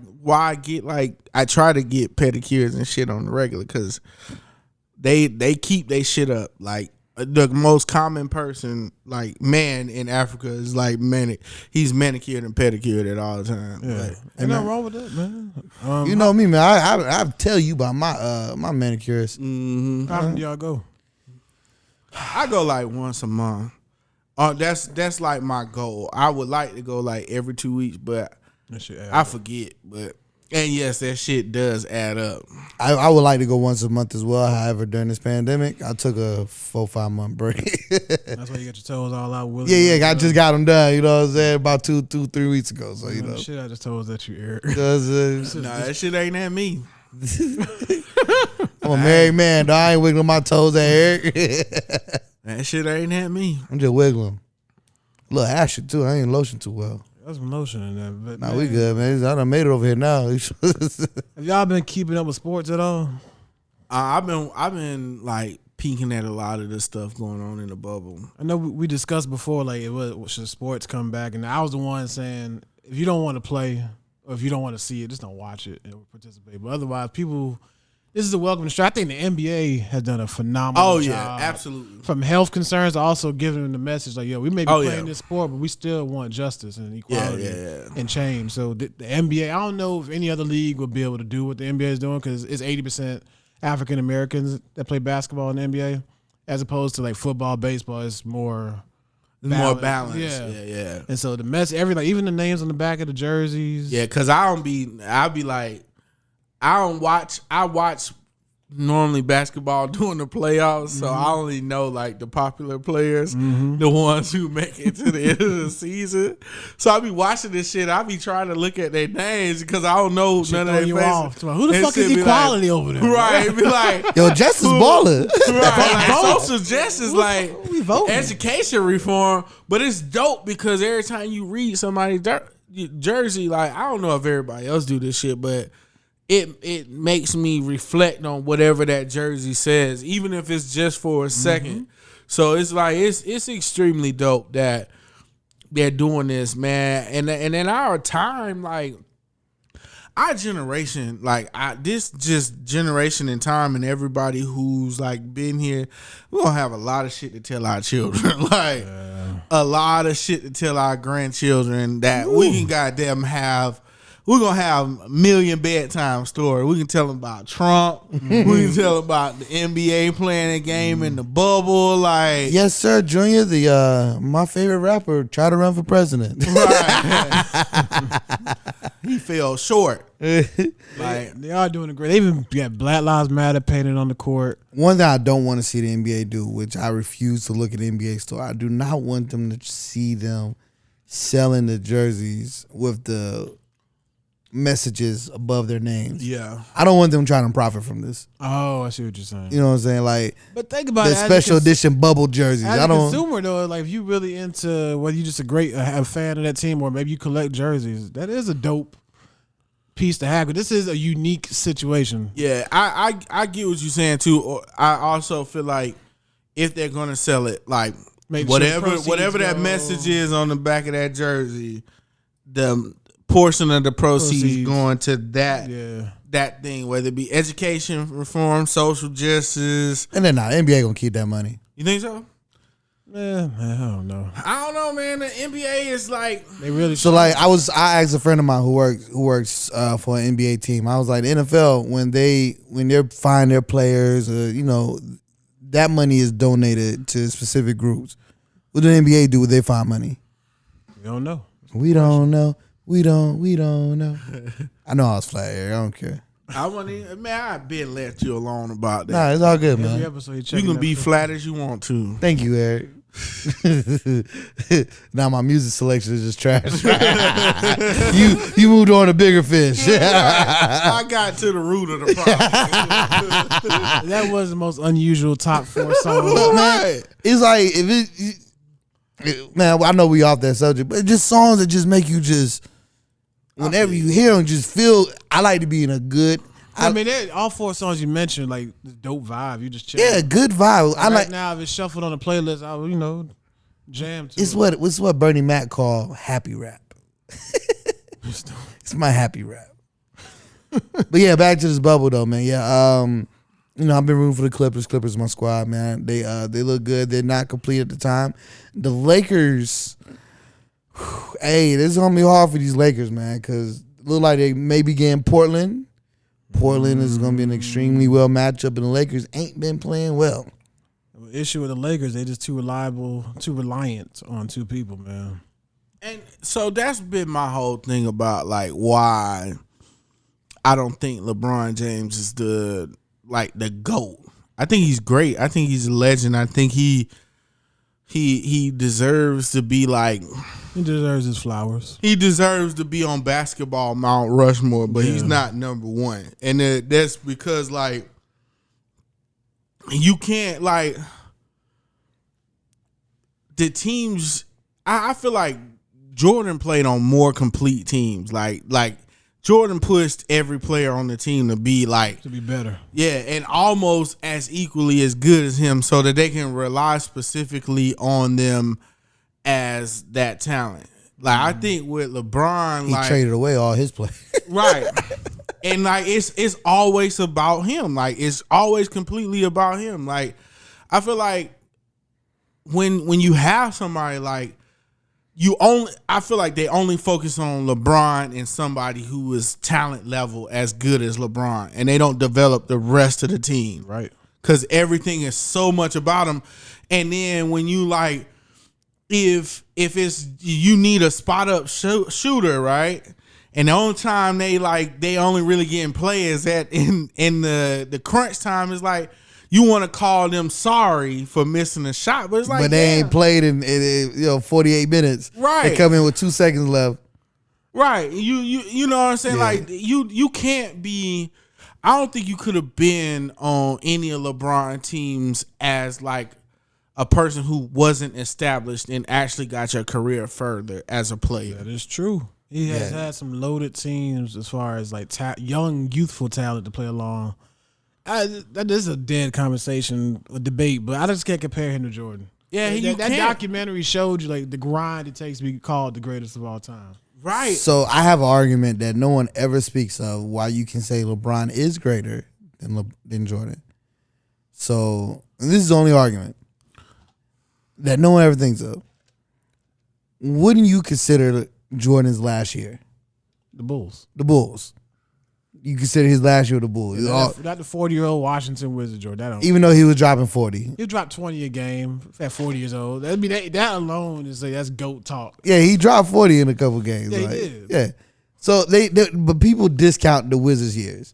get like, I try to get pedicures and shit on the regular because they keep they shit up. Like the most common person, like man in Africa is like he's manicured and pedicured at all the time. Yeah. Like, Ain't nothing wrong with that, man. You know me, man. I tell you about my manicurist. mm-hmm. How often do y'all go? I go like once a month. That's like my goal. I would like to go like every 2 weeks, but That shit I forget. And yes, that shit does add up. I would like to go once a month as well. However, during this pandemic, I took a 4-5 month break. That's why you got your toes all out. I just got them done. You know what I'm saying? About 2-3 weeks ago. So you know, Shit out your toes that you air. Nah, that shit ain't at me. I'm a married man. Though. I ain't wiggling my toes at Eric. That shit ain't at me. I'm just wiggling. Look, ashy too. I ain't lotion too well. There's some lotion in there. But Nah, we good, man. I done made it over here now. Have y'all been keeping up with sports at all? I've been like peeking at a lot of the stuff going on in the bubble. I know we discussed before, like, should sports come back? And I was the one saying, if you don't want to play or if you don't want to see it, just don't watch it and participate. But otherwise, this is a welcome distraction. I think the NBA has done a phenomenal job. Absolutely. From health concerns to also giving them the message like, yo, we may be playing this sport, but we still want justice and equality and change. So the NBA, I don't know if any other league would be able to do what the NBA is doing because it's 80% African Americans that play basketball in the NBA, as opposed to like football, baseball. It's more balanced. Yeah. And so the message, even the names on the back of the jerseys. Yeah, because I watch normally basketball during the playoffs, so I only know like the popular players, the ones who make it to the end of the season. So I be watching this shit. I be trying to look at their names because I don't know none of their faces. Who the fuck is equality over there? Right, be like, yo, Justice Baller. Right, like social justice, like we voting? education reform. But it's dope because every time you read somebody's jersey, like I don't know if everybody else do this shit, but it makes me reflect on whatever that jersey says, even if it's just for a second. So it's like it's extremely dope that they're doing this, man. And in our time, like our generation, like this just generation in time, and everybody who's like been here, we're gonna have a lot of shit to tell our children. Like a lot of shit to tell our grandchildren that we can goddamn have. We're going to have a million bedtime stories. We can tell them about Trump. We can tell them about the NBA playing a game in the bubble. Like, yes, sir, Junior. My favorite rapper tried to run for president. Right. He fell short. Like they are doing a great. They even got Black Lives Matter painted on the court. One thing I don't want to see the NBA do, which I refuse to look at the NBA store, I do not want them to see them selling the jerseys with the messages above their names. Yeah. I don't want them trying to profit from this. Oh, I see what you're saying. You know what I'm saying? Like, but think about the it, special edition bubble jerseys. As I a don't. consumer though, like if you really into whether you just a fan of that team or maybe you collect jerseys, that is a dope piece to have. But this is a unique situation. Yeah, I get what you're saying too. I also feel like if they're gonna sell it, like Make whatever sure that go. message is on the back of that jersey, the portion of the proceeds going to that thing, whether it be education reform, social justice. And then nah, NBA gonna keep that money. You think so? Man, I don't know. I don't know, man. The NBA is like They really So like I asked a friend of mine who works for an NBA team. I was like, the NFL when they're find their players, that money is donated to specific groups. What do the NBA do when they find money? We don't know. We don't know. We don't know. I know I was flat here. I don't care. I've been let you alone about that. Nah, it's all good, Every man. episode You can be flat as you want to. Thank you, Eric. Now my music selection is just trash. you moved on to bigger fish. I got to the root of the problem. That was the most unusual top 4 song. But man, it's like man, I know we off that subject, but just songs that just make you just whenever you hear them, just feel. I like to be in a good. I mean, all 4 songs you mentioned, like the dope vibe. You just chill. Yeah, good vibe. I right like. now, if it's shuffled on the playlist, I would, jam to It's it. it's what Bernie Mac called happy rap. It's my happy rap. But yeah, back to this bubble though, man. Yeah, I've been rooting for the Clippers. Clippers, my squad, man. They look good. They're not complete at the time. The Lakers. Hey, this is gonna be hard for these Lakers, man, because it look like they may be getting Portland. Portland is gonna be an extremely well matchup, and the Lakers ain't been playing well. The issue with the Lakers, they just too reliant on 2 people, man. And so that's been my whole thing about like why I don't think LeBron James is the GOAT. I think he's great. I think he's a legend. I think he deserves to be like. He deserves his flowers. He deserves to be on basketball Mount Rushmore, but he's not number 1. And that's because like you can't like the teams. I feel like Jordan played on more complete teams. Like Jordan pushed every player on the team to be better. Yeah, and almost as equally as good as him so that they can rely specifically on them as that talent. Like I think with LeBron, He traded away all his play. right. And like it's always about him. Like it's always completely about him. Like I feel like when you have somebody like I feel like they only focus on LeBron and somebody who is talent level as good as LeBron, and they don't develop the rest of the team, right? Because everything is so much about him. And then when you like, if it's you need a spot up shooter, right? And the only time they only really getting players at in the crunch time is like. You want to call them sorry for missing a shot, but it's like, but they ain't played in 48 minutes. Right. They come in with 2 seconds left. Right. You know what I'm saying? Yeah. Like you can't be. I don't think you could have been on any of LeBron teams as like a person who wasn't established and actually got your career further as a player. That is true. He has had some loaded teams as far as like young, youthful talent to play along. That is a dead conversation, a debate, but I just can't compare him to Jordan. Yeah, that documentary showed you like the grind it takes to be called the greatest of all time. Right. So I have an argument that no one ever speaks of why you can say LeBron is greater than Jordan. So this is the only argument that no one ever thinks of. Wouldn't you consider Jordan's last year? The Bulls. You consider his last year the Bulls. Not the 40-year-old Washington Wizards, Jordan. Even though he was dropping 40. He dropped 20 a game at 40 years old. I mean, that alone is that's GOAT talk. Yeah, he dropped 40 in a couple games. Yeah, like, he did. Yeah. So but people discount the Wizards years.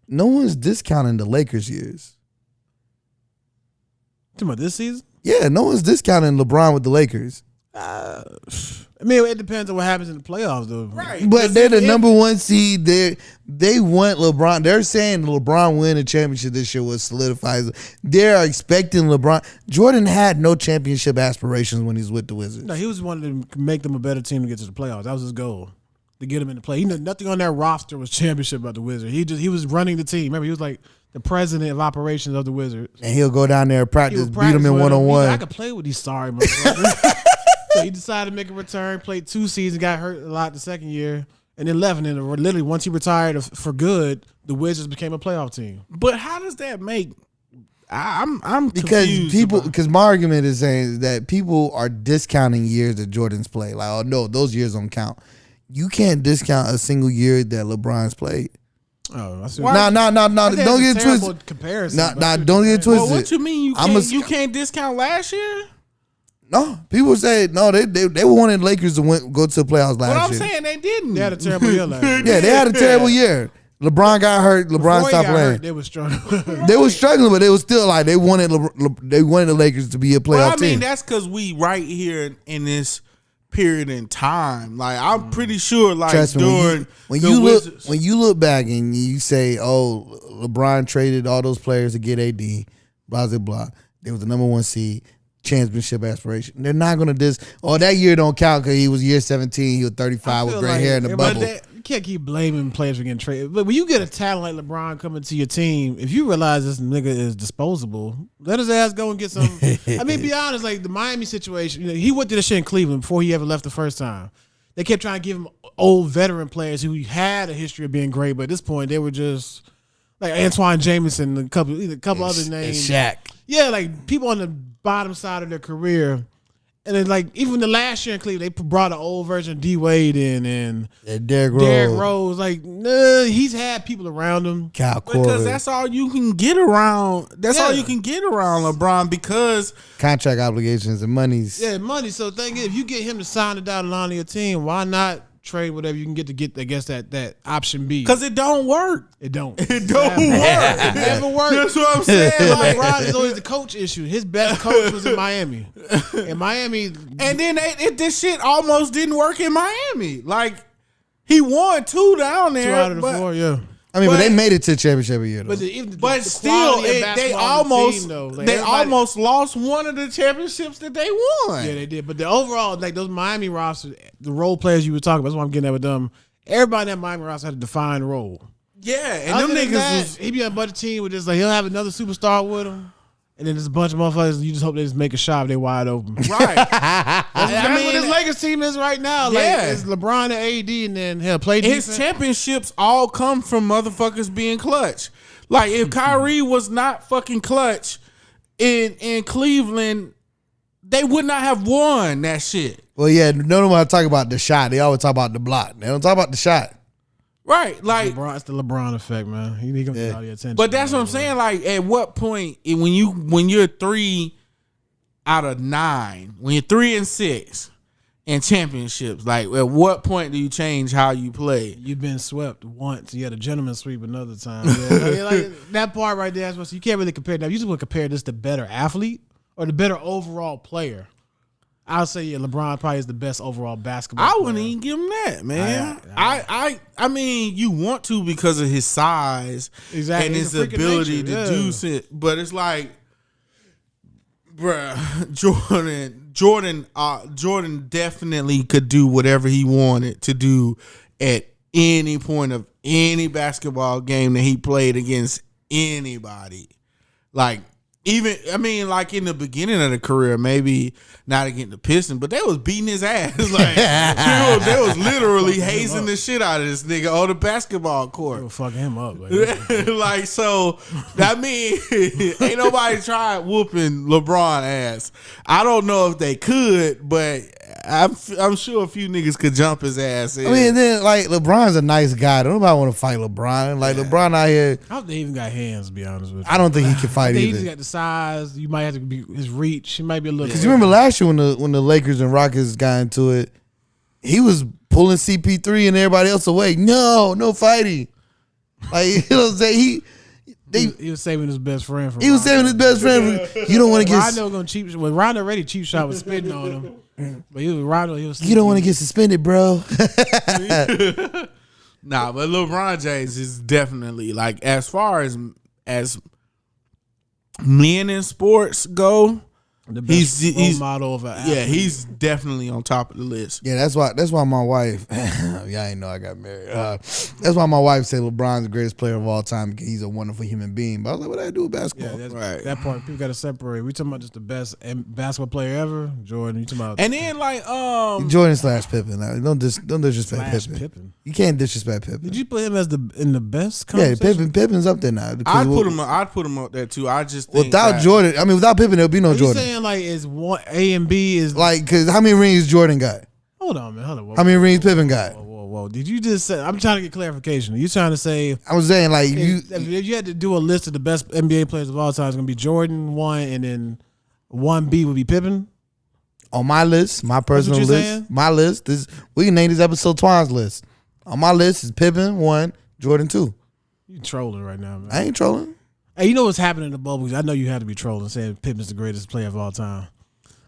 No one's discounting the Lakers years. Talking about this season? Yeah, no one's discounting LeBron with the Lakers. I mean, it depends on what happens in the playoffs, though. Right. But they're the number one seed. They want LeBron. They're saying LeBron win a championship this year will solidify. They're expecting LeBron. Jordan had no championship aspirations when he was with the Wizards. No, he was wanting to make them a better team to get to the playoffs. That was his goal, to get them in the play. Nothing on their roster was championship about the Wizards. He was running the team. Remember, he was like the president of operations of the Wizards. And he'll go down there and practice, beat them in one-on-one. I could play with these sorry motherfuckers. So he decided to make a return, played 2 seasons, got hurt a lot the second year, and then left. And then literally once he retired for good, the Wizards became a playoff team. But how does that make? I'm because confused because my argument is saying that people are discounting years that Jordan's played. Like, oh no, those years don't count. You can't discount a single year that LeBron's played. Oh, I see. No. Don't get it twisted. Comparison. Don't get it twisted. Well, what you mean you can't discount last year? No, people say no. They wanted Lakers to go to the playoffs last year. But I'm saying they didn't. They had a terrible year last year. Yeah, they had a terrible year. LeBron got hurt. LeBron stopped playing. They were struggling. They were struggling, but they was still like they wanted the Lakers to be a playoff team. That's because we right here in this period in time. Like I'm pretty sure, like Trust me, during when you look back and you say, "Oh, LeBron traded all those players to get AD," blah blah blah. They was the number one seed. Championship aspiration. They're not going to that year don't count because he was year 17. He was 35 with gray hair in the bubble. You can't keep blaming players for getting traded. But when you get a talent like LeBron coming to your team, if you realize this nigga is disposable, let his ass go and get some. I mean, be honest, like the Miami situation, he went through the shit in Cleveland before he ever left the first time. They kept trying to give him old veteran players who had a history of being great, but at this point they were just like Antoine Jameson and a couple other names. Shaq. Yeah, like people on the bottom side of their career. And then, like, even the last year in Cleveland, they brought an old version of D. Wade in and Derrick Rose. Like, he's had people around him. Cal Korver. Because that's all you can get around. That's all you can get around LeBron because contract obligations and monies. Yeah, money. So the thing is, if you get him to sign the dotted line on your team, why not trade whatever you can get to get, I guess, that option B? Because it don't work. It don't. It don't work. It never works. That's what I'm saying. Like, Ron is always the coach issue. His best coach was in Miami. In Miami. And then this shit almost didn't work in Miami. Like, he won 2 down there. 2 out of the 4, yeah. I mean, but they made it to the championship a year, though. But still, they almost lost one of the championships that they won. Yeah, they did. But the overall, like those Miami rosters, the role players you were talking about, that's what I'm getting at with them. Everybody in that Miami roster had a defined role. Yeah, and them niggas he be on a bunch of team with just like he'll have another superstar with him. And then there's a bunch of motherfuckers. You just hope they just make a shot if they wide open. Right. That's what his Lakers team is right now. Like, it's LeBron and AD, and then he'll play defense. His championships all come from motherfuckers being clutch. Like, if Kyrie was not fucking clutch in Cleveland, they would not have won that shit. Well, yeah, no one talk about the shot. They always talk about the block. They don't talk about the shot. Right, like it's the LeBron effect, man. He gonna get all the attention. But that's what I'm saying. Like, at what point when you're 3 out of 9, when you're 3 and 6 in championships, like at what point do you change how you play? You've been swept once. You had a gentleman sweep another time. Yeah. Like, that part right there, you can't really compare. Now you just want to compare this to better athlete or the better overall player. I'll say LeBron probably is the best overall basketball player. I wouldn't even give him that, man. I mean, you want to because of his size and his ability to do shit. But it's like, bruh, Jordan Jordan definitely could do whatever he wanted to do at any point of any basketball game that he played against anybody. Like, even, I mean, like in the beginning of the career, maybe not against the Pistons, but they was beating his ass. Like, they was literally hazing the shit out of this nigga on the basketball court. They were fucking him up. Like, so, that mean, ain't nobody tried whooping LeBron ass. I don't know if they could, but I'm sure a few niggas could jump his ass in. I mean, then, like, LeBron's a nice guy. Don't nobody want to fight LeBron. Like, LeBron out here. I don't think he even got hands, to be honest with you. I don't think he can fight I think either. he's got the size. You might have to be his reach. He might be a little. Because you remember last year when the Lakers and Rockets got into it, he was pulling CP3 and everybody else away. No fighting. Like, you know what I'm saying? He was saving his best friend from. He was saving his best friend. You don't want to get. Rondo gonna cheap. Well, Rondo already cheap shot was spitting on him. But he was Rondo. He was. You don't want to get suspended, bro. Nah, but LeBron James is definitely, like, as far as men in sports go, the best role model of an athlete. Yeah, he's definitely on top of the list. Yeah, that's why my wife. Yeah, I ain't know I got married. That's why my wife said LeBron's the greatest player of all time because he's a wonderful human being. But I was like, what do I do with basketball? Yeah, right. That part people got to separate. We talking about just the best basketball player ever, Jordan. You talking about And then like Jordan / Pippen. Now, don't disrespect / Pippen. You can't disrespect Pippen. Did you put him as in the best? Yeah, Pippen's up there now. I'd put him up there too. I just think without Jordan. I mean, without Pippen, there'll be no Jordan. You saying like is one A and B is like because how many rings Jordan got? Hold on, man. Whoa, how many rings Pippen got? Whoa. Did you just say? I'm trying to get clarification. Are you trying to say? I was saying like if you had to do a list of the best NBA players of all time, it's gonna be Jordan 1, and then 1B would be Pippen. On my list, my personal list, saying? my list. We can name this episode Twine's list. On my list is Pippen 1, Jordan 2. You trolling right now, man. I ain't trolling. Hey, you know what's happening in the bubble? I know you had to be trolling, saying Pippen's the greatest player of all time.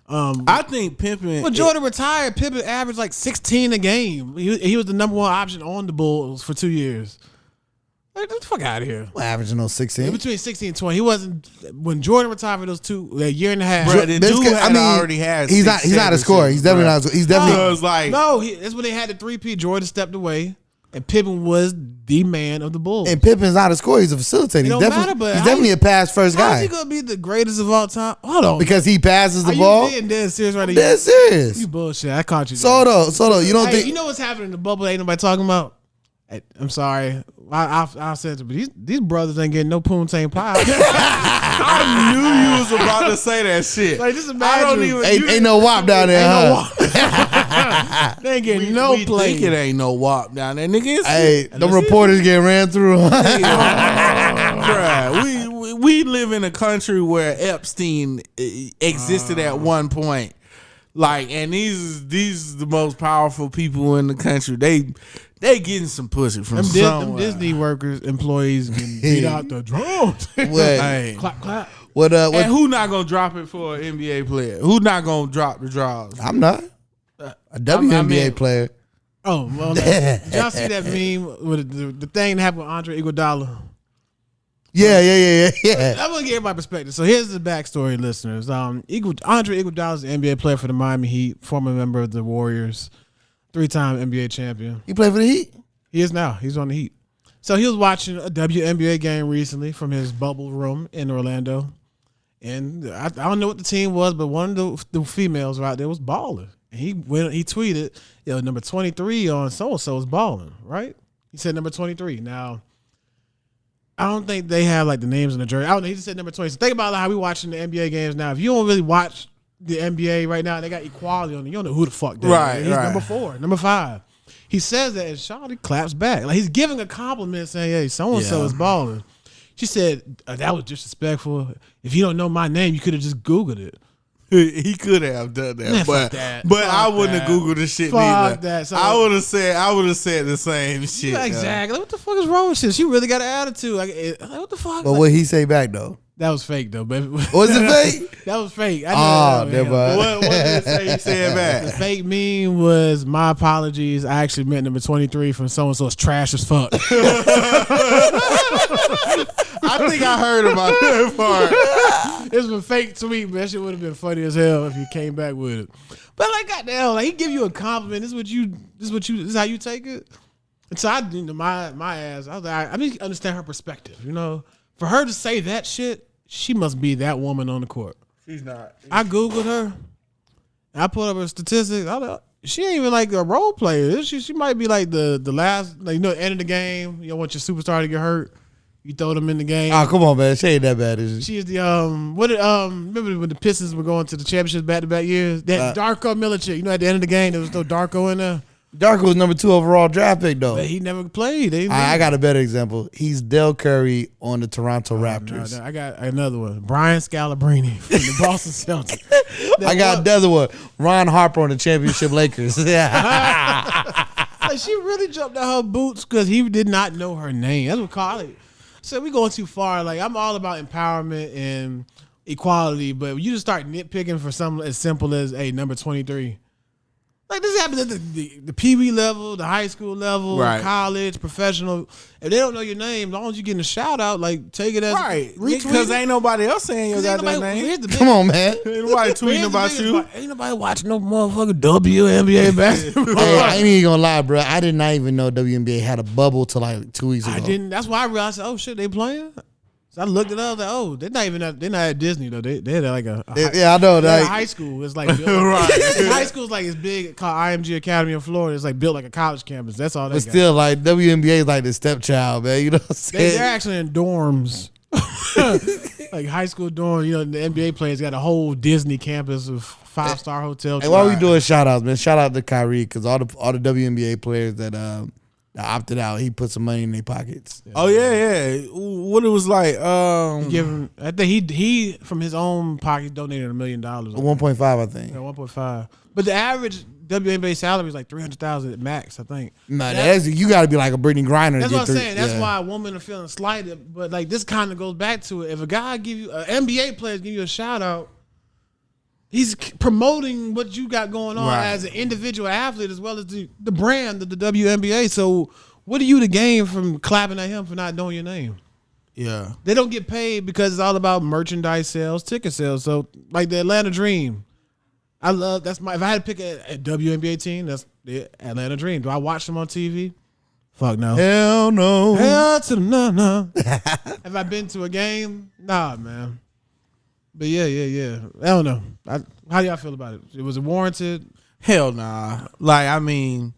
I think Pippen. When Jordan retired, Pippen averaged like 16 a game. He was the number one option on the Bulls for 2 years. Like, get the fuck out of here. Well, averaging those 16. Between 16 and 20. He wasn't when Jordan retired for those a year and a half. Bro, the dude already has. He's not a scorer. He's definitely not. He's definitely that's when they had the 3P. Jordan stepped away, and Pippen was the man of the Bulls. And Pippen's not a scorer. He's a facilitator. He's definitely a pass first guy. How's he gonna be the greatest of all time? Hold on, because he passes the ball. You dead serious right now? Dead serious. You bullshit. I caught you. So though, you don't think you know what's happening in the bubble? Ain't nobody talking about. I'm sorry. I said it, but these brothers ain't getting no poontang pie. I knew you was about to say that shit. Like, just imagine. Ain't no WAP down there. They ain't getting no play. Think it ain't no WAP down there, nigga. Hey, the reporters get ran through. Bruh, we live in a country where Epstein existed at one point. Like, and these the most powerful people in the country. They getting some pussy from somewhere. Them Disney workers, employees can beat out the drums. Hey. Clap, clap. What? And who not gonna drop it for an NBA player? Who not gonna drop the draws? I'm not a WNBA player. Oh well, did y'all see that meme with the thing that happened with Andre Iguodala? Yeah. I'm gonna give my perspective. So here's the backstory, listeners. Andre Iguodala is an NBA player for the Miami Heat, former member of the Warriors, 3-time NBA champion. He played for the Heat? He is now. He's on the Heat. So he was watching a WNBA game recently from his bubble room in Orlando. And I don't know what the team was, but one of the females right there was balling. And he tweeted, number 23 on so-and-so is balling, right? He said number 23. Now, I don't think they have like the names in the jersey. I don't know. He just said number 20. So think about how we watching the NBA games now. If you don't really watch the NBA right now, they got equality on it. You don't know who the fuck that is. Right, He's number 4, number 5. He says that and Shawty claps back. Like he's giving a compliment saying, hey, so-and-so is balling. She said, that was disrespectful. If you don't know my name, you could have just Googled it. He could have done that, Man, but I wouldn't have Googled the shit neither. That. So, I would have said the same shit. Yeah, exactly. What the fuck is wrong with shit? She really got an attitude. Like, what the fuck? But what he say back though? That was fake though. But was it fake? That was fake. Never. What did it say? He said back. The fake meme was my apologies. I actually meant number 23 from so and so's trash as fuck. I I think I heard about that part. It was a fake tweet, but that shit would have been funny as hell if he came back with it. But like, goddamn, like he give you a compliment. This is how you take it. And so my ass, I was like, I need to understand her perspective. You know, for her to say that shit, she must be that woman on the court. She's not. I googled her. And I put up her statistics. I was like, she ain't even like a role player. She might be like the last, like, you know, end of the game. You don't want your superstar to get hurt. You throw them in the game. Oh, come on, man. She ain't that bad, is she? She is the remember when the Pistons were going to the championships back-to-back years? That Darko Milicic. You know, at the end of the game, there was no Darko in there. Darko was number 2 overall draft pick, though. But he never played. I got a better example. He's Del Curry on the Toronto Raptors. No, I got another one. Brian Scalabrine from the Boston Celtics. I got another one. Ron Harper on the championship Lakers. Like, she really jumped out her boots because he did not know her name. That's what Carly said. We going too far. Like, I'm all about empowerment and equality, but you just start nitpicking for something as simple as number 23. Like, this happens at the Pee Wee level, the high school level, right. College, professional. If they don't know your name, as long as you're getting a shout out, like, take it as Right. retweet. Because ain't nobody else saying your goddamn name. Come on, man. Ain't nobody tweeting about you. Ain't nobody watching no motherfucking WNBA basketball. Hey, I ain't even gonna lie, bro. I did not even know WNBA had a bubble till like 2 weeks ago. I didn't. That's why I realized, oh shit, they playing. So I looked it up. Like, oh, they're not at Disney though. They had like a I know that. high school. It's like Right. High school's like it's big called IMG Academy in Florida. It's like built like a college campus. That's all they But got. still, like WNBA is like the stepchild, man. You know what I'm saying? They're actually in dorms. Like high school dorms. You know, the NBA players got a whole Disney campus of 5-star hotels. And while we doing shout outs, man, shout out to Kyrie because all the WNBA players that opted out, he put some money in their pockets. Oh yeah. What it was like? I think he from his own pocket donated $1 million. 1.5, I think. Yeah, 1.5. But the average WNBA salary is like $300,000 at max, I think. Nah, you got to be like a Brittany Griner. That's to what get I'm saying. That's yeah. why women are feeling slighted. But like this kind of goes back to it. If a guy give you an NBA player give you a shout out, he's promoting what you got going on Right. as an individual athlete as well as the brand of the WNBA. So what are you to gain from clapping at him for not knowing your name? Yeah. They don't get paid because it's all about merchandise sales, ticket sales. So like the Atlanta Dream, if I had to pick a WNBA team, that's the Atlanta Dream. Do I watch them on TV? Fuck no. Hell no. Hell to the no. Have I been to a game? Nah, man. But yeah. I don't know. How do y'all feel about it? Was it warranted? Hell nah. Like, I mean,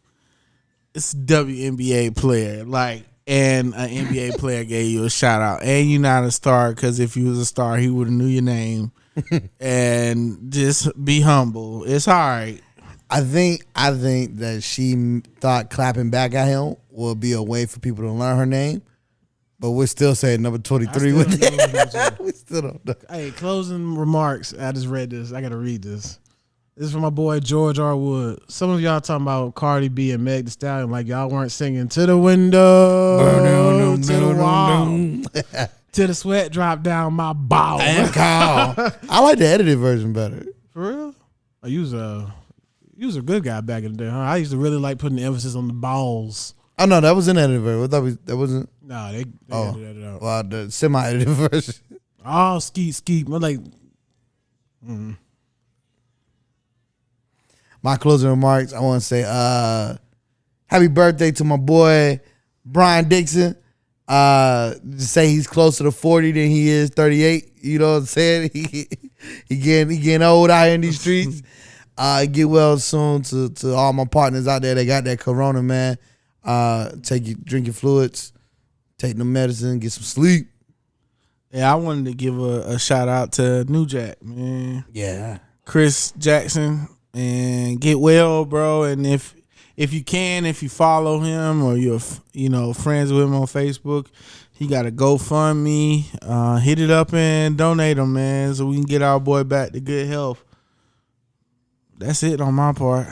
it's a WNBA player. Like, and an NBA player gave you a shout out. And you're not a star because if you was a star, he would have knew your name. And just be humble. It's all right. I think that she thought clapping back at him would be a way for people to learn her name. But we're still saying number 23 with that. We still don't know. Hey, closing remarks. I just read this. I got to read this. This is from my boy George R. Wood. Some of y'all talking about Cardi B and Meg Thee Stallion like y'all weren't singing to the window, to the wall, till the sweat dropped down my ball. I like the edited version better. For real? Oh, you was a good guy back in the day, huh? I used to really like putting the emphasis on the balls. Oh no, that was an edited version. I thought that wasn't. Nah, they edited it out. Well, the semi-edited version. Oh, skeet. I'm like, My closing remarks, I want to say happy birthday to my boy Brian Dixon. To say he's closer to 40 than he is 38. You know what I'm saying? He getting old out here in these streets. Get well soon to all my partners out there that got that corona, man. Drink your fluids, take the medicine, get some sleep. Yeah, I wanted to give a shout out to New Jack, man. Yeah. Chris Jackson. And get well, bro. And if you follow him or you're friends with him on Facebook, he got a GoFundMe. Hit it up and donate him, man, so we can get our boy back to good health. That's it on my part.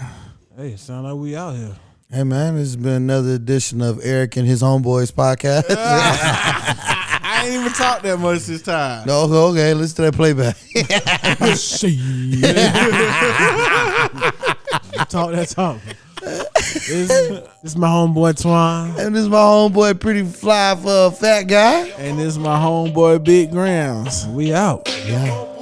hey, it sound like we out here. Hey man, this has been another edition of Eric and his Homeboys podcast. I ain't even talked that much this time. No, okay, listen to that playback. Talk that talk. This is my homeboy Twan. And this is my homeboy, pretty fly for a fat guy. And this is my homeboy, Big Grams. We out. Yeah.